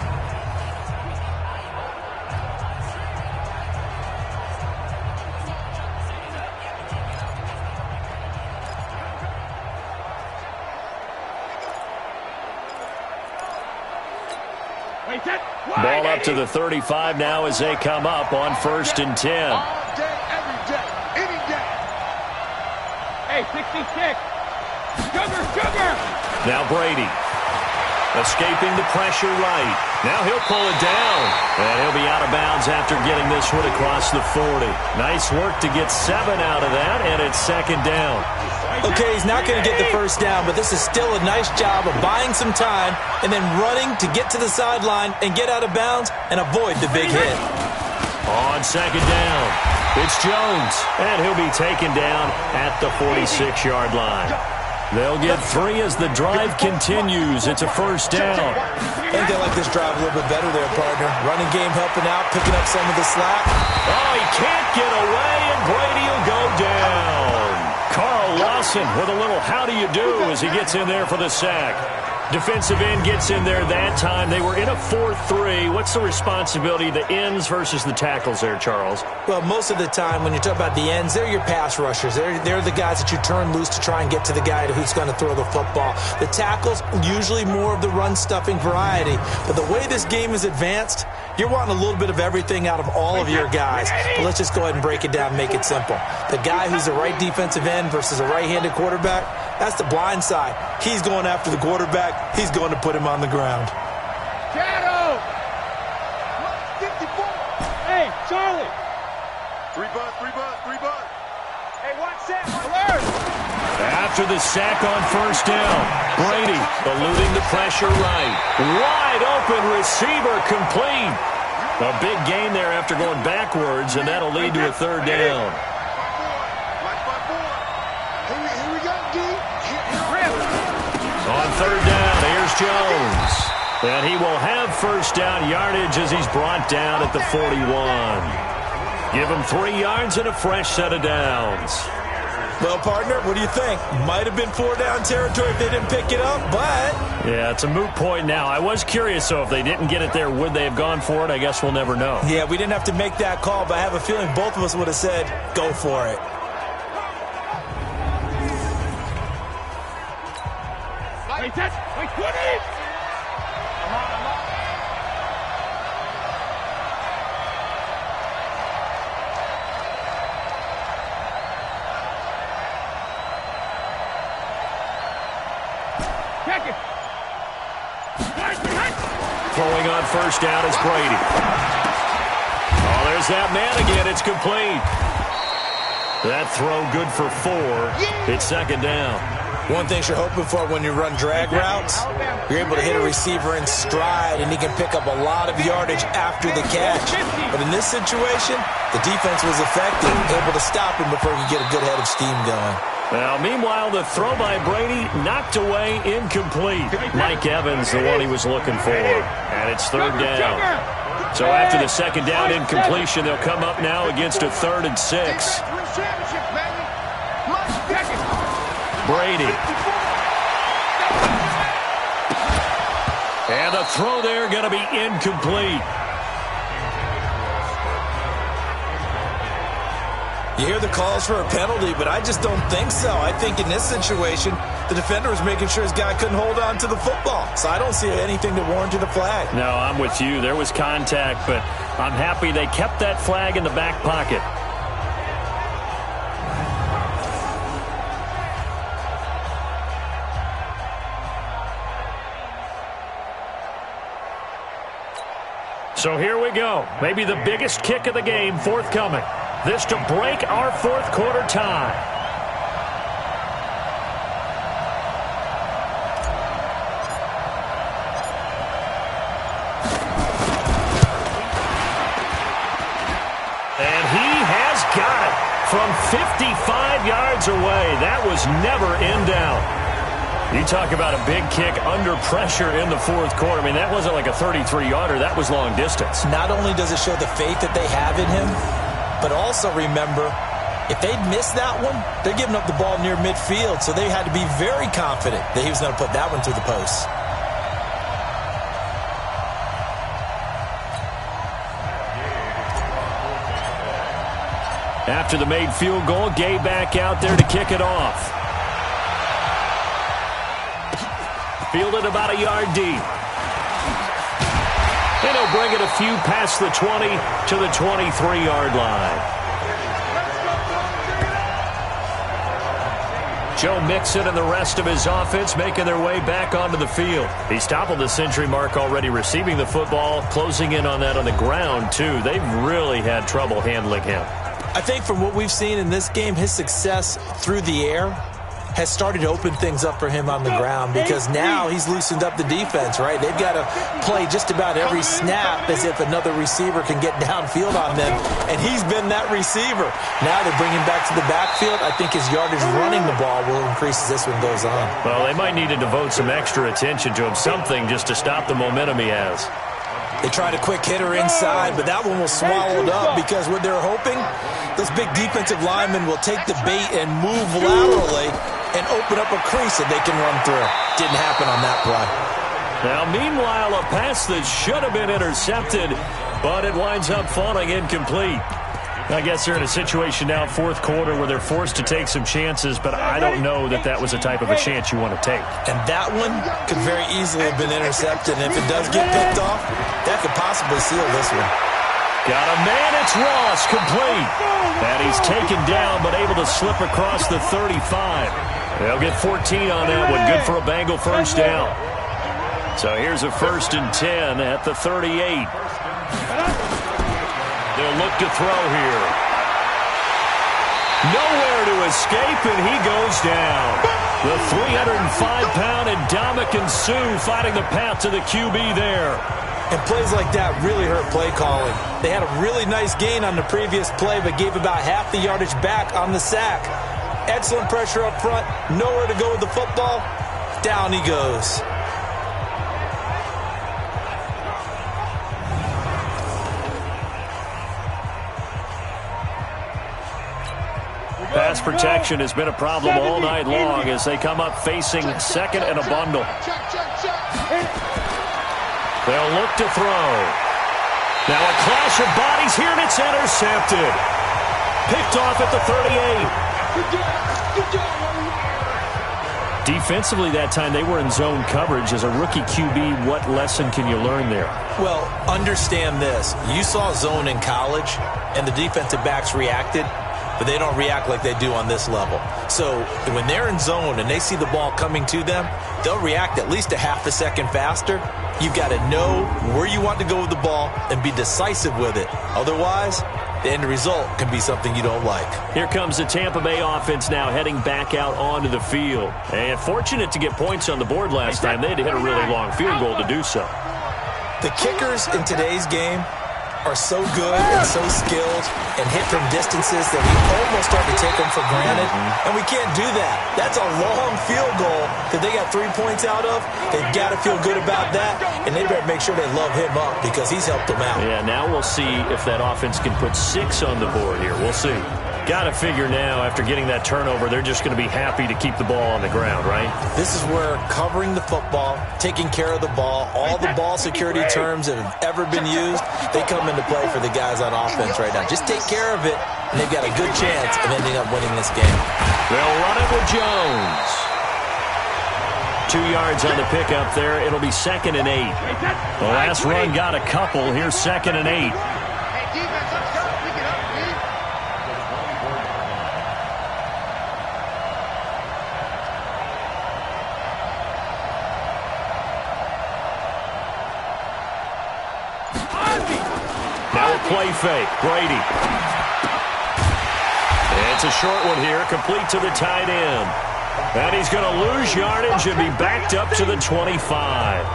Ball up to the 35 now as they come up on 1st and 10. All day, every day, any day. Hey, 66. Sugar. Now Brady. Escaping the pressure right. Now he'll pull it down. And he'll be out of bounds after getting this one across the 40. Nice work to get 7 out of that, and it's 2nd down. Okay, he's not going to get the first down, but this is still a nice job of buying some time and then running to get to the sideline and get out of bounds and avoid the big hit. On 2nd down, it's Jones, and he'll be taken down at the 46-yard line. They'll get 3 as the drive continues. It's a 1st down. I think they like this drive a little bit better there, partner. Running game helping out, picking up some of the slack. Oh, he can't get away, and Brady will go down. Carl Lawson with a little how do you do as he gets in there for the sack. Defensive end gets in there that time. They were in a 4-3. What's the responsibility, the ends versus the tackles there, Charles? Well, most of the time when you talk about the ends, they're your pass rushers. They're the guys that you turn loose to try and get to the guy who's going to throw the football. The tackles, usually more of the run-stuffing variety. But the way this game is advanced, you're wanting a little bit of everything out of all of your guys. But let's just go ahead and break it down and make it simple. The guy who's the right defensive end versus a right-handed quarterback, that's the blind side. He's going after the quarterback. He's going to put him on the ground. Shadow! 54! Hey, Charlie! 3 bud. Hey, one set, alert! After the sack on 1st down, Brady eluding the pressure right. Wide open receiver complete. A big gain there after going backwards, and that'll lead to a 3rd down. Here we go, D. On 3rd down, here's Jones. And he will have 1st down yardage as he's brought down at the 41. Give him 3 yards and a fresh set of downs. Well, partner, what do you think? Might have been 4-down territory if they didn't pick it up, but... Yeah, it's a moot point now. I was curious, so if they didn't get it there, would they have gone for it? I guess we'll never know. Yeah, we didn't have to make that call, but I have a feeling both of us would have said, go for it. Wait, 20! Throwing on 1st down is Brady. Oh, there's that man again. It's complete. That throw good for 4. It's 2nd down. One thing you're hoping for when you run drag routes, you're able to hit a receiver in stride, and he can pick up a lot of yardage after the catch. But in this situation, the defense was effective, able to stop him before he could get a good head of steam going. Now, meanwhile, the throw by Brady knocked away, incomplete. Mike Evans, the one he was looking for. And it's 3rd down. So after the 2nd down incompletion, they'll come up now against a 3rd and 6. Brady. And the throw there going to be incomplete. You hear the calls for a penalty, but I just don't think so. I think in this situation, the defender was making sure his guy couldn't hold on to the football. So I don't see anything to warrant the flag. No, I'm with you. There was contact, but I'm happy they kept that flag in the back pocket. So here we go. Maybe the biggest kick of the game forthcoming. This to break our fourth quarter tie. And he has got it from 55 yards away. That was never in doubt. You talk about a big kick under pressure in the fourth quarter. I mean, that wasn't like a 33-yarder. That was long distance. Not only does it show the faith that they have in him, but also remember, if they'd missed that one, they're giving up the ball near midfield, so they had to be very confident that he was going to put that one through the post. After the made field goal, Gay back out there to kick it off. Fielded about a yard deep. And he'll bring it a few past the 20 to the 23-yard line. Joe Mixon and the rest of his offense making their way back onto the field. He's toppled the century mark already receiving the football, closing in on that on the ground, too. They've really had trouble handling him. I think from what we've seen in this game, his success through the air has started to open things up for him on the ground because now he's loosened up the defense, right? They've got to play just about every snap as if another receiver can get downfield on them, and he's been that receiver. Now they bring him back to the backfield. I think his yardage running the ball will increase as this one goes on. Well, they might need to devote some extra attention to him, something just to stop the momentum he has. They tried a quick hitter inside, but that one was swallowed up because what they're hoping, those big defensive linemen will take the bait and move laterally and open up a crease that they can run through. Didn't happen on that play. Now, meanwhile, a pass that should have been intercepted, but it winds up falling incomplete. I guess they're in a situation now, fourth quarter, where they're forced to take some chances, but I don't know that that was the type of a chance you want to take. And that one could very easily have been intercepted, and if it does get picked off, that could possibly seal this one. Got a man, it's Ross, complete. And he's taken down, but able to slip across the 35. They'll get 14 on that one. Good for a Bengal first down. So here's a 1st and 10 at the 38. They'll look to throw here. Nowhere to escape, and he goes down. The 305-pound Ndamukong Suh fighting the path to the QB there. And plays like that really hurt play calling. They had a really nice gain on the previous play, but gave about half the yardage back on the sack. Excellent pressure up front. Nowhere to go with the football. Down he goes. Pass protection has been a problem all night long as they come up facing second and a bundle. They'll look to throw. Now a clash of bodies here, and it's intercepted. Picked off at the 38. Defensively that time, they were in zone coverage. As a rookie QB, what lesson can you learn there? Well, understand this. You saw zone in college, and the defensive backs reacted, but they don't react like they do on this level. So when they're in zone and they see the ball coming to them, they'll react at least a half a second faster. You've got to know where you want to go with the ball and be decisive with it. Otherwise, the end result can be something you don't like. Here comes the Tampa Bay offense now heading back out onto the field. And fortunate to get points on the board last time. They had to hit a really long field goal to do so. The kickers in today's game are so good and so skilled and hit from distances that we almost start to take them for granted. And we can't do that. That's a long field goal that they got 3 points out of. They've got to feel good about that, and they better make sure they love him up because he's helped them out. Yeah, now we'll see if that offense can put 6 on the board here. We'll see. Got to figure now, after getting that turnover, they're just going to be happy to keep the ball on the ground, right? This is where covering the football, taking care of the ball, all the ball security terms that have ever been used, they come into play for the guys on offense right now. Just take care of it, and they've got a good chance of ending up winning this game. They'll run it with Jones. 2 yards on the pickup there. It'll be 2nd and 8. The last run got a couple. Here's 2nd and 8. play fake. Brady. It's a short one here, complete to the tight end. And he's going to lose yardage and be backed up to the 25.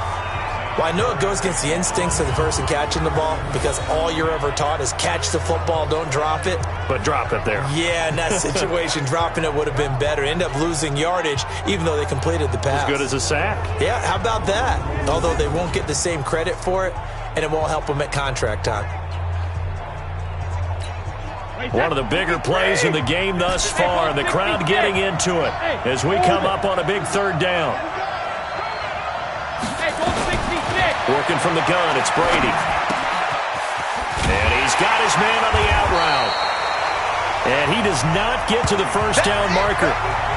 Well, I know it goes against the instincts of the person catching the ball because all you're ever taught is catch the football, don't drop it. But drop it there. Yeah, in that situation, dropping it would have been better. End up losing yardage even though they completed the pass. As good as a sack. Yeah, how about that? Although they won't get the same credit for it, and it won't help them at contract time. One of the bigger plays in the game thus far, and the crowd getting into it as we come up on a big third down. Working from the gun, it's Brady. And he's got his man on the out route. And he does not get to the first down marker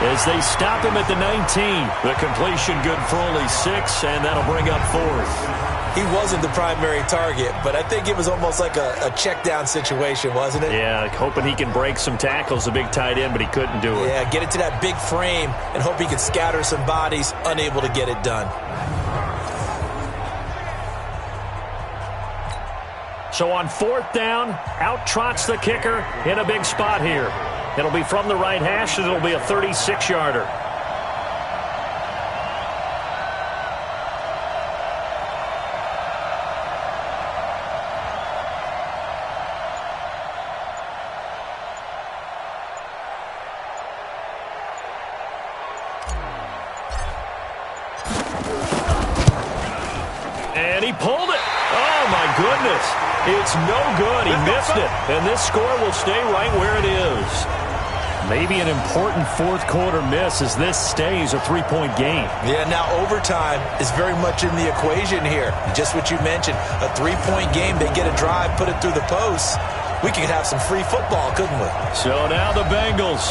as they stop him at the 19. The completion good for only 6, and that'll bring up 4th. He wasn't the primary target, but I think it was almost like a check down situation, wasn't it? Yeah, hoping he can break some tackles, a big tight end, but he couldn't do it. Yeah, get it to that big frame and hope he could scatter some bodies, unable to get it done. So on 4th down, out trots the kicker in a big spot here. It'll be from the right hash, and it'll be a 36-yarder. And he pulled it. Oh, my goodness. It's no good. He missed it. And this score will stay right where it is. Maybe an important fourth-quarter miss as this stays a 3-point game. Yeah, now overtime is very much in the equation here. Just what you mentioned, a 3-point game. They get a drive, put it through the posts. We could have some free football, couldn't we? So now the Bengals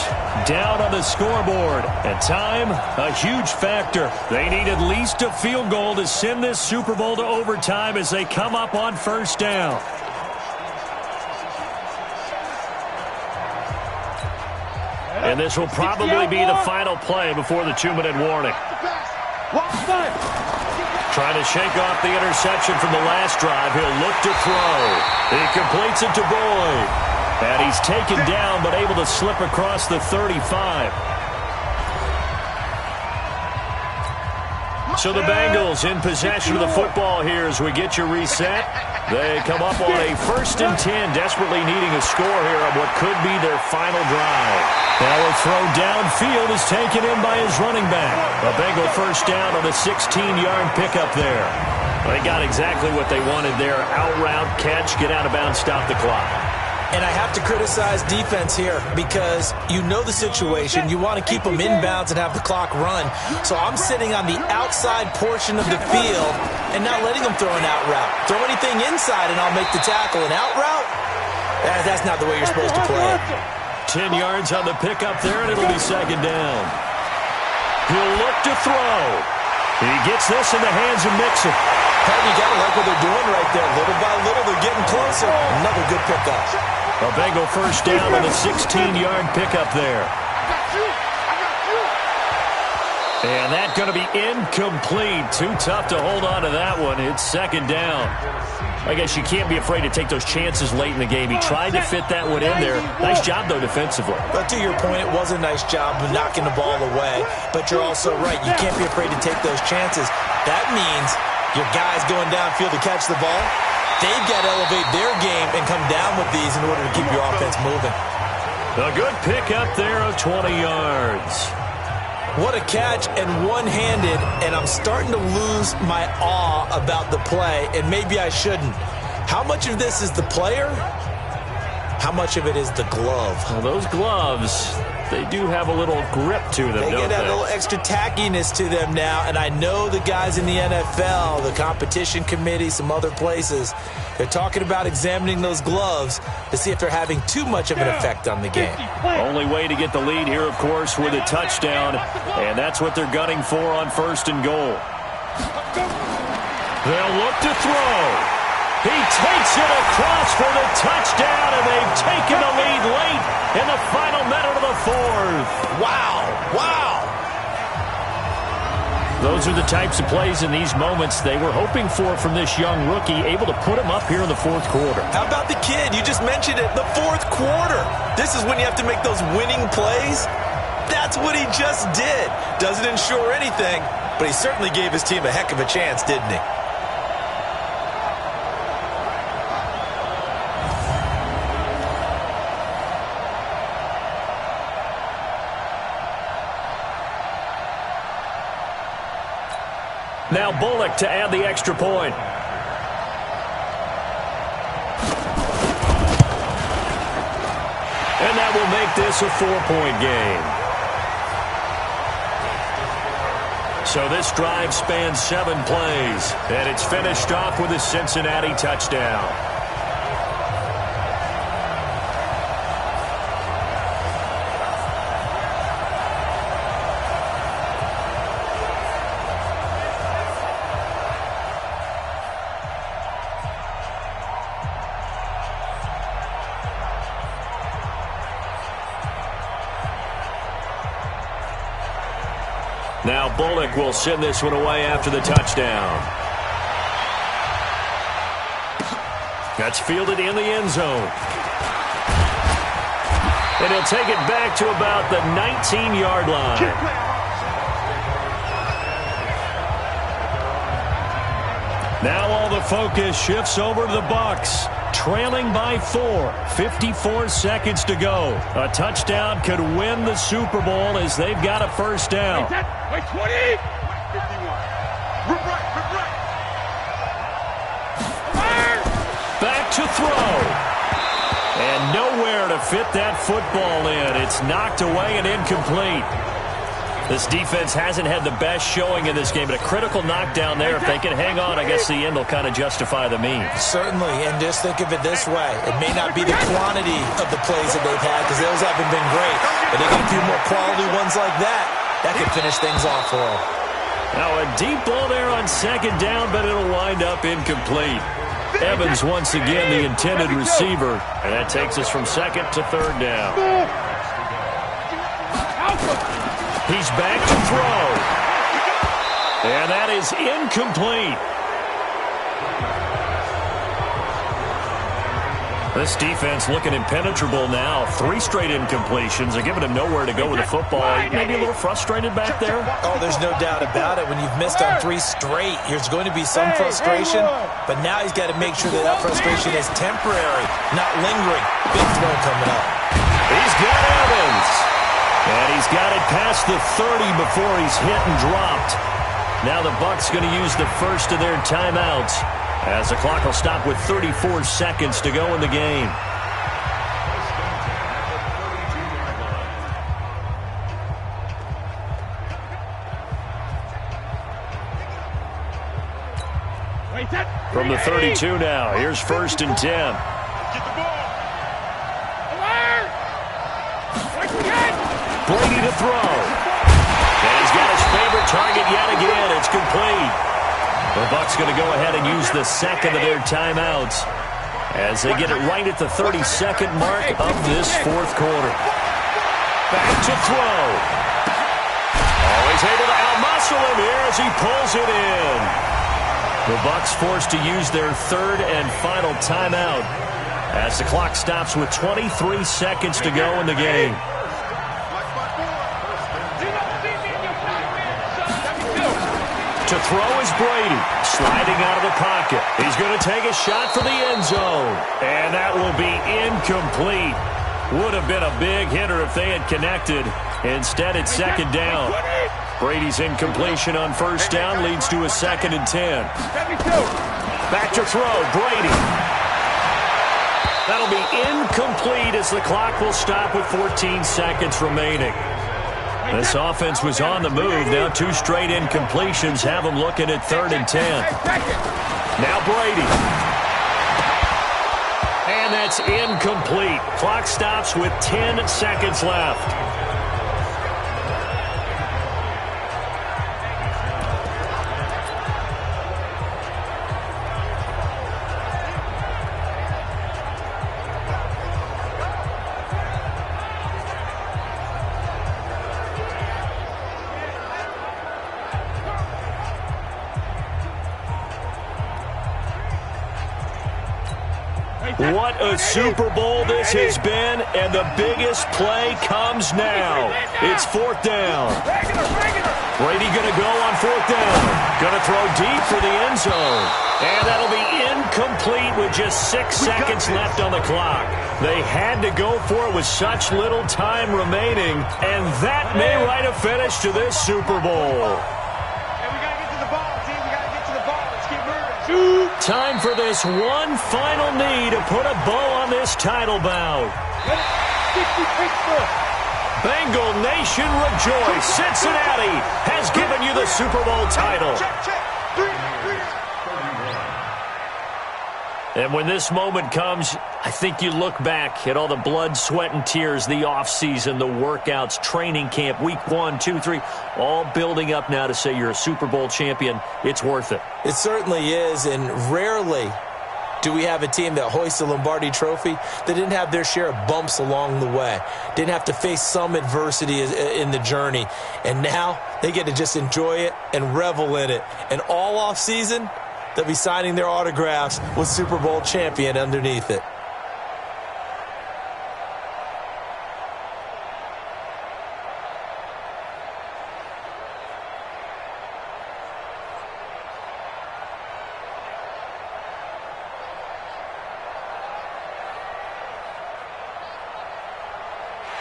down on the scoreboard. And time, a huge factor. They need at least a field goal to send this Super Bowl to overtime as they come up on 1st down. And this will probably be the final play before the 2-minute warning. Trying to shake off the interception from the last drive. He'll look to throw. He completes it to Boyd. And he's taken down but able to slip across the 35. So the Bengals in possession of the football here as we get you reset. They come up on a 1st and 10, desperately needing a score here on what could be their final drive. Now a throw downfield is taken in by his running back. A Bengal 1st down on a 16-yard pickup there. They got exactly what they wanted there. Out route, catch, get out of bounds, stop the clock. And I have to criticize defense here because you know the situation. You want to keep them inbounds and have the clock run. So I'm sitting on the outside portion of the field and not letting them throw an out route. Throw anything inside and I'll make the tackle. An out route? That's not the way you're supposed to play. 10 yards on the pickup there, and it'll be 2nd down. He'll look to throw. He gets this in the hands of Mixon. You got to like what they're doing right there. Little by little, they're getting closer. Another good pickup. A Bengal 1st down on the 16-yard pickup there. And that's going to be incomplete. Too tough to hold on to that one. It's 2nd down. I guess you can't be afraid to take those chances late in the game. He tried to fit that one in there. Nice job, though, defensively. But to your point, it was a nice job of knocking the ball away. But you're also right. You can't be afraid to take those chances. That means your guys going downfield to catch the ball, they've got to elevate their game and come down with these in order to keep your offense moving. A good pickup there of 20 yards. What a catch and one-handed, and I'm starting to lose my awe about the play, and maybe I shouldn't. How much of this is the player? How much of it is the glove? Well, those gloves, they do have a little grip to them, don't they? They get a little extra tackiness to them now, and I know the guys in the NFL, the competition committee, some other places, they're talking about examining those gloves to see if they're having too much of an effect on the game. Only way to get the lead here, of course, with a touchdown, and that's what they're gunning for on 1st and goal. They'll look to throw. He takes it across for the touchdown, and they've taken the lead late in the final minute of the 4th. Wow. Wow. Those are the types of plays in these moments they were hoping for from this young rookie, able to put him up here in the fourth quarter. How about the kid? You just mentioned it, the fourth quarter. This is when you have to make those winning plays. That's what he just did. Doesn't ensure anything, but he certainly gave his team a heck of a chance, didn't he? Now Bullock to add the extra point. And that will make this a 4-point game. So this drive spans 7 plays, and it's finished off with a Cincinnati touchdown. Now Bullock will send this one away after the touchdown. That's fielded in the end zone. And he'll take it back to about the 19-yard line. Now all the focus shifts over to the Bucs. Trailing by 4, 54 seconds to go. A touchdown could win the Super Bowl as they've got a first down. Wait, 20! 51. Rip right. Back to throw. And nowhere to fit that football in. It's knocked away and incomplete. This defense hasn't had the best showing in this game, but a critical knockdown there. If they can hang on, I guess the end will kind of justify the means. Certainly, and just think of it this way. It may not be the quantity of the plays that they've had, because those haven't been great, but they get a few more quality ones like that. That could finish things off for them. Now a deep ball there on second down, but it'll wind up incomplete. Evans once again the intended receiver, and that takes us from second to third down. He's back to throw. And that is incomplete. This defense looking impenetrable now. 3 straight incompletions. They're giving him nowhere to go with the football. Maybe a little frustrated back there? Oh, there's no doubt about it. When you've missed on 3 straight, there's going to be some frustration. But now he's got to make sure that frustration is temporary, not lingering. Big throw coming up. He's got Evans. And he's got it past the 30 before he's hit and dropped. Now the Bucs going to use the first of their timeouts, as the clock will stop with 34 seconds to go in the game. From the 32 now, here's 1st and 10. Brady to throw. And he's got his favorite target yet again. It's complete. The Bucs going to go ahead and use the second of their timeouts as they get it right at the 32nd mark of this fourth quarter. Back to throw. Always able to out-muscle him here as he pulls it in. The Bucs forced to use their third and final timeout as the clock stops with 23 seconds to go in the game. To throw is Brady, sliding out of the pocket. He's going to take a shot for the end zone. And that will be incomplete. Would have been a big hitter if they had connected. Instead, it's second down. Brady's incompletion on first down leads to a 2nd and 10. Back to throw, Brady. That'll be incomplete as the clock will stop with 14 seconds remaining. This offense was on the move. Now 2 straight incompletions have them looking at 3rd and 10. Now Brady. And that's incomplete. Clock stops with 10 seconds left. What a Super Bowl this has been, and the biggest play comes now. It's 4th down. Brady going to go on 4th down. Going to throw deep for the end zone. And that'll be incomplete with just 6 seconds left on the clock. They had to go for it with such little time remaining, and that may write a finish to this Super Bowl. Time for this one final knee to put a bow on this title bout. Bengal Nation rejoice. Cincinnati has given you the Super Bowl title. And when this moment comes, I think you look back at all the blood, sweat, and tears, the offseason, the workouts, training camp, week 1, 2, 3, all building up now to say you're a Super Bowl champion. It's worth it. It certainly is, and rarely do we have a team that hoists the Lombardi Trophy that didn't have their share of bumps along the way, didn't have to face some adversity in the journey, and now they get to just enjoy it and revel in it. And all offseason, they'll be signing their autographs with Super Bowl champion underneath it.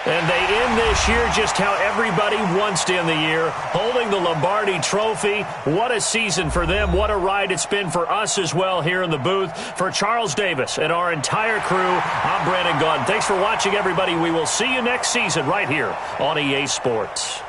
And they end this year just how everybody wants to end the year, holding the Lombardi Trophy. What a season for them. What a ride it's been for us as well here in the booth. For Charles Davis and our entire crew, I'm Brandon Gaudin. Thanks for watching, everybody. We will see you next season right here on EA Sports.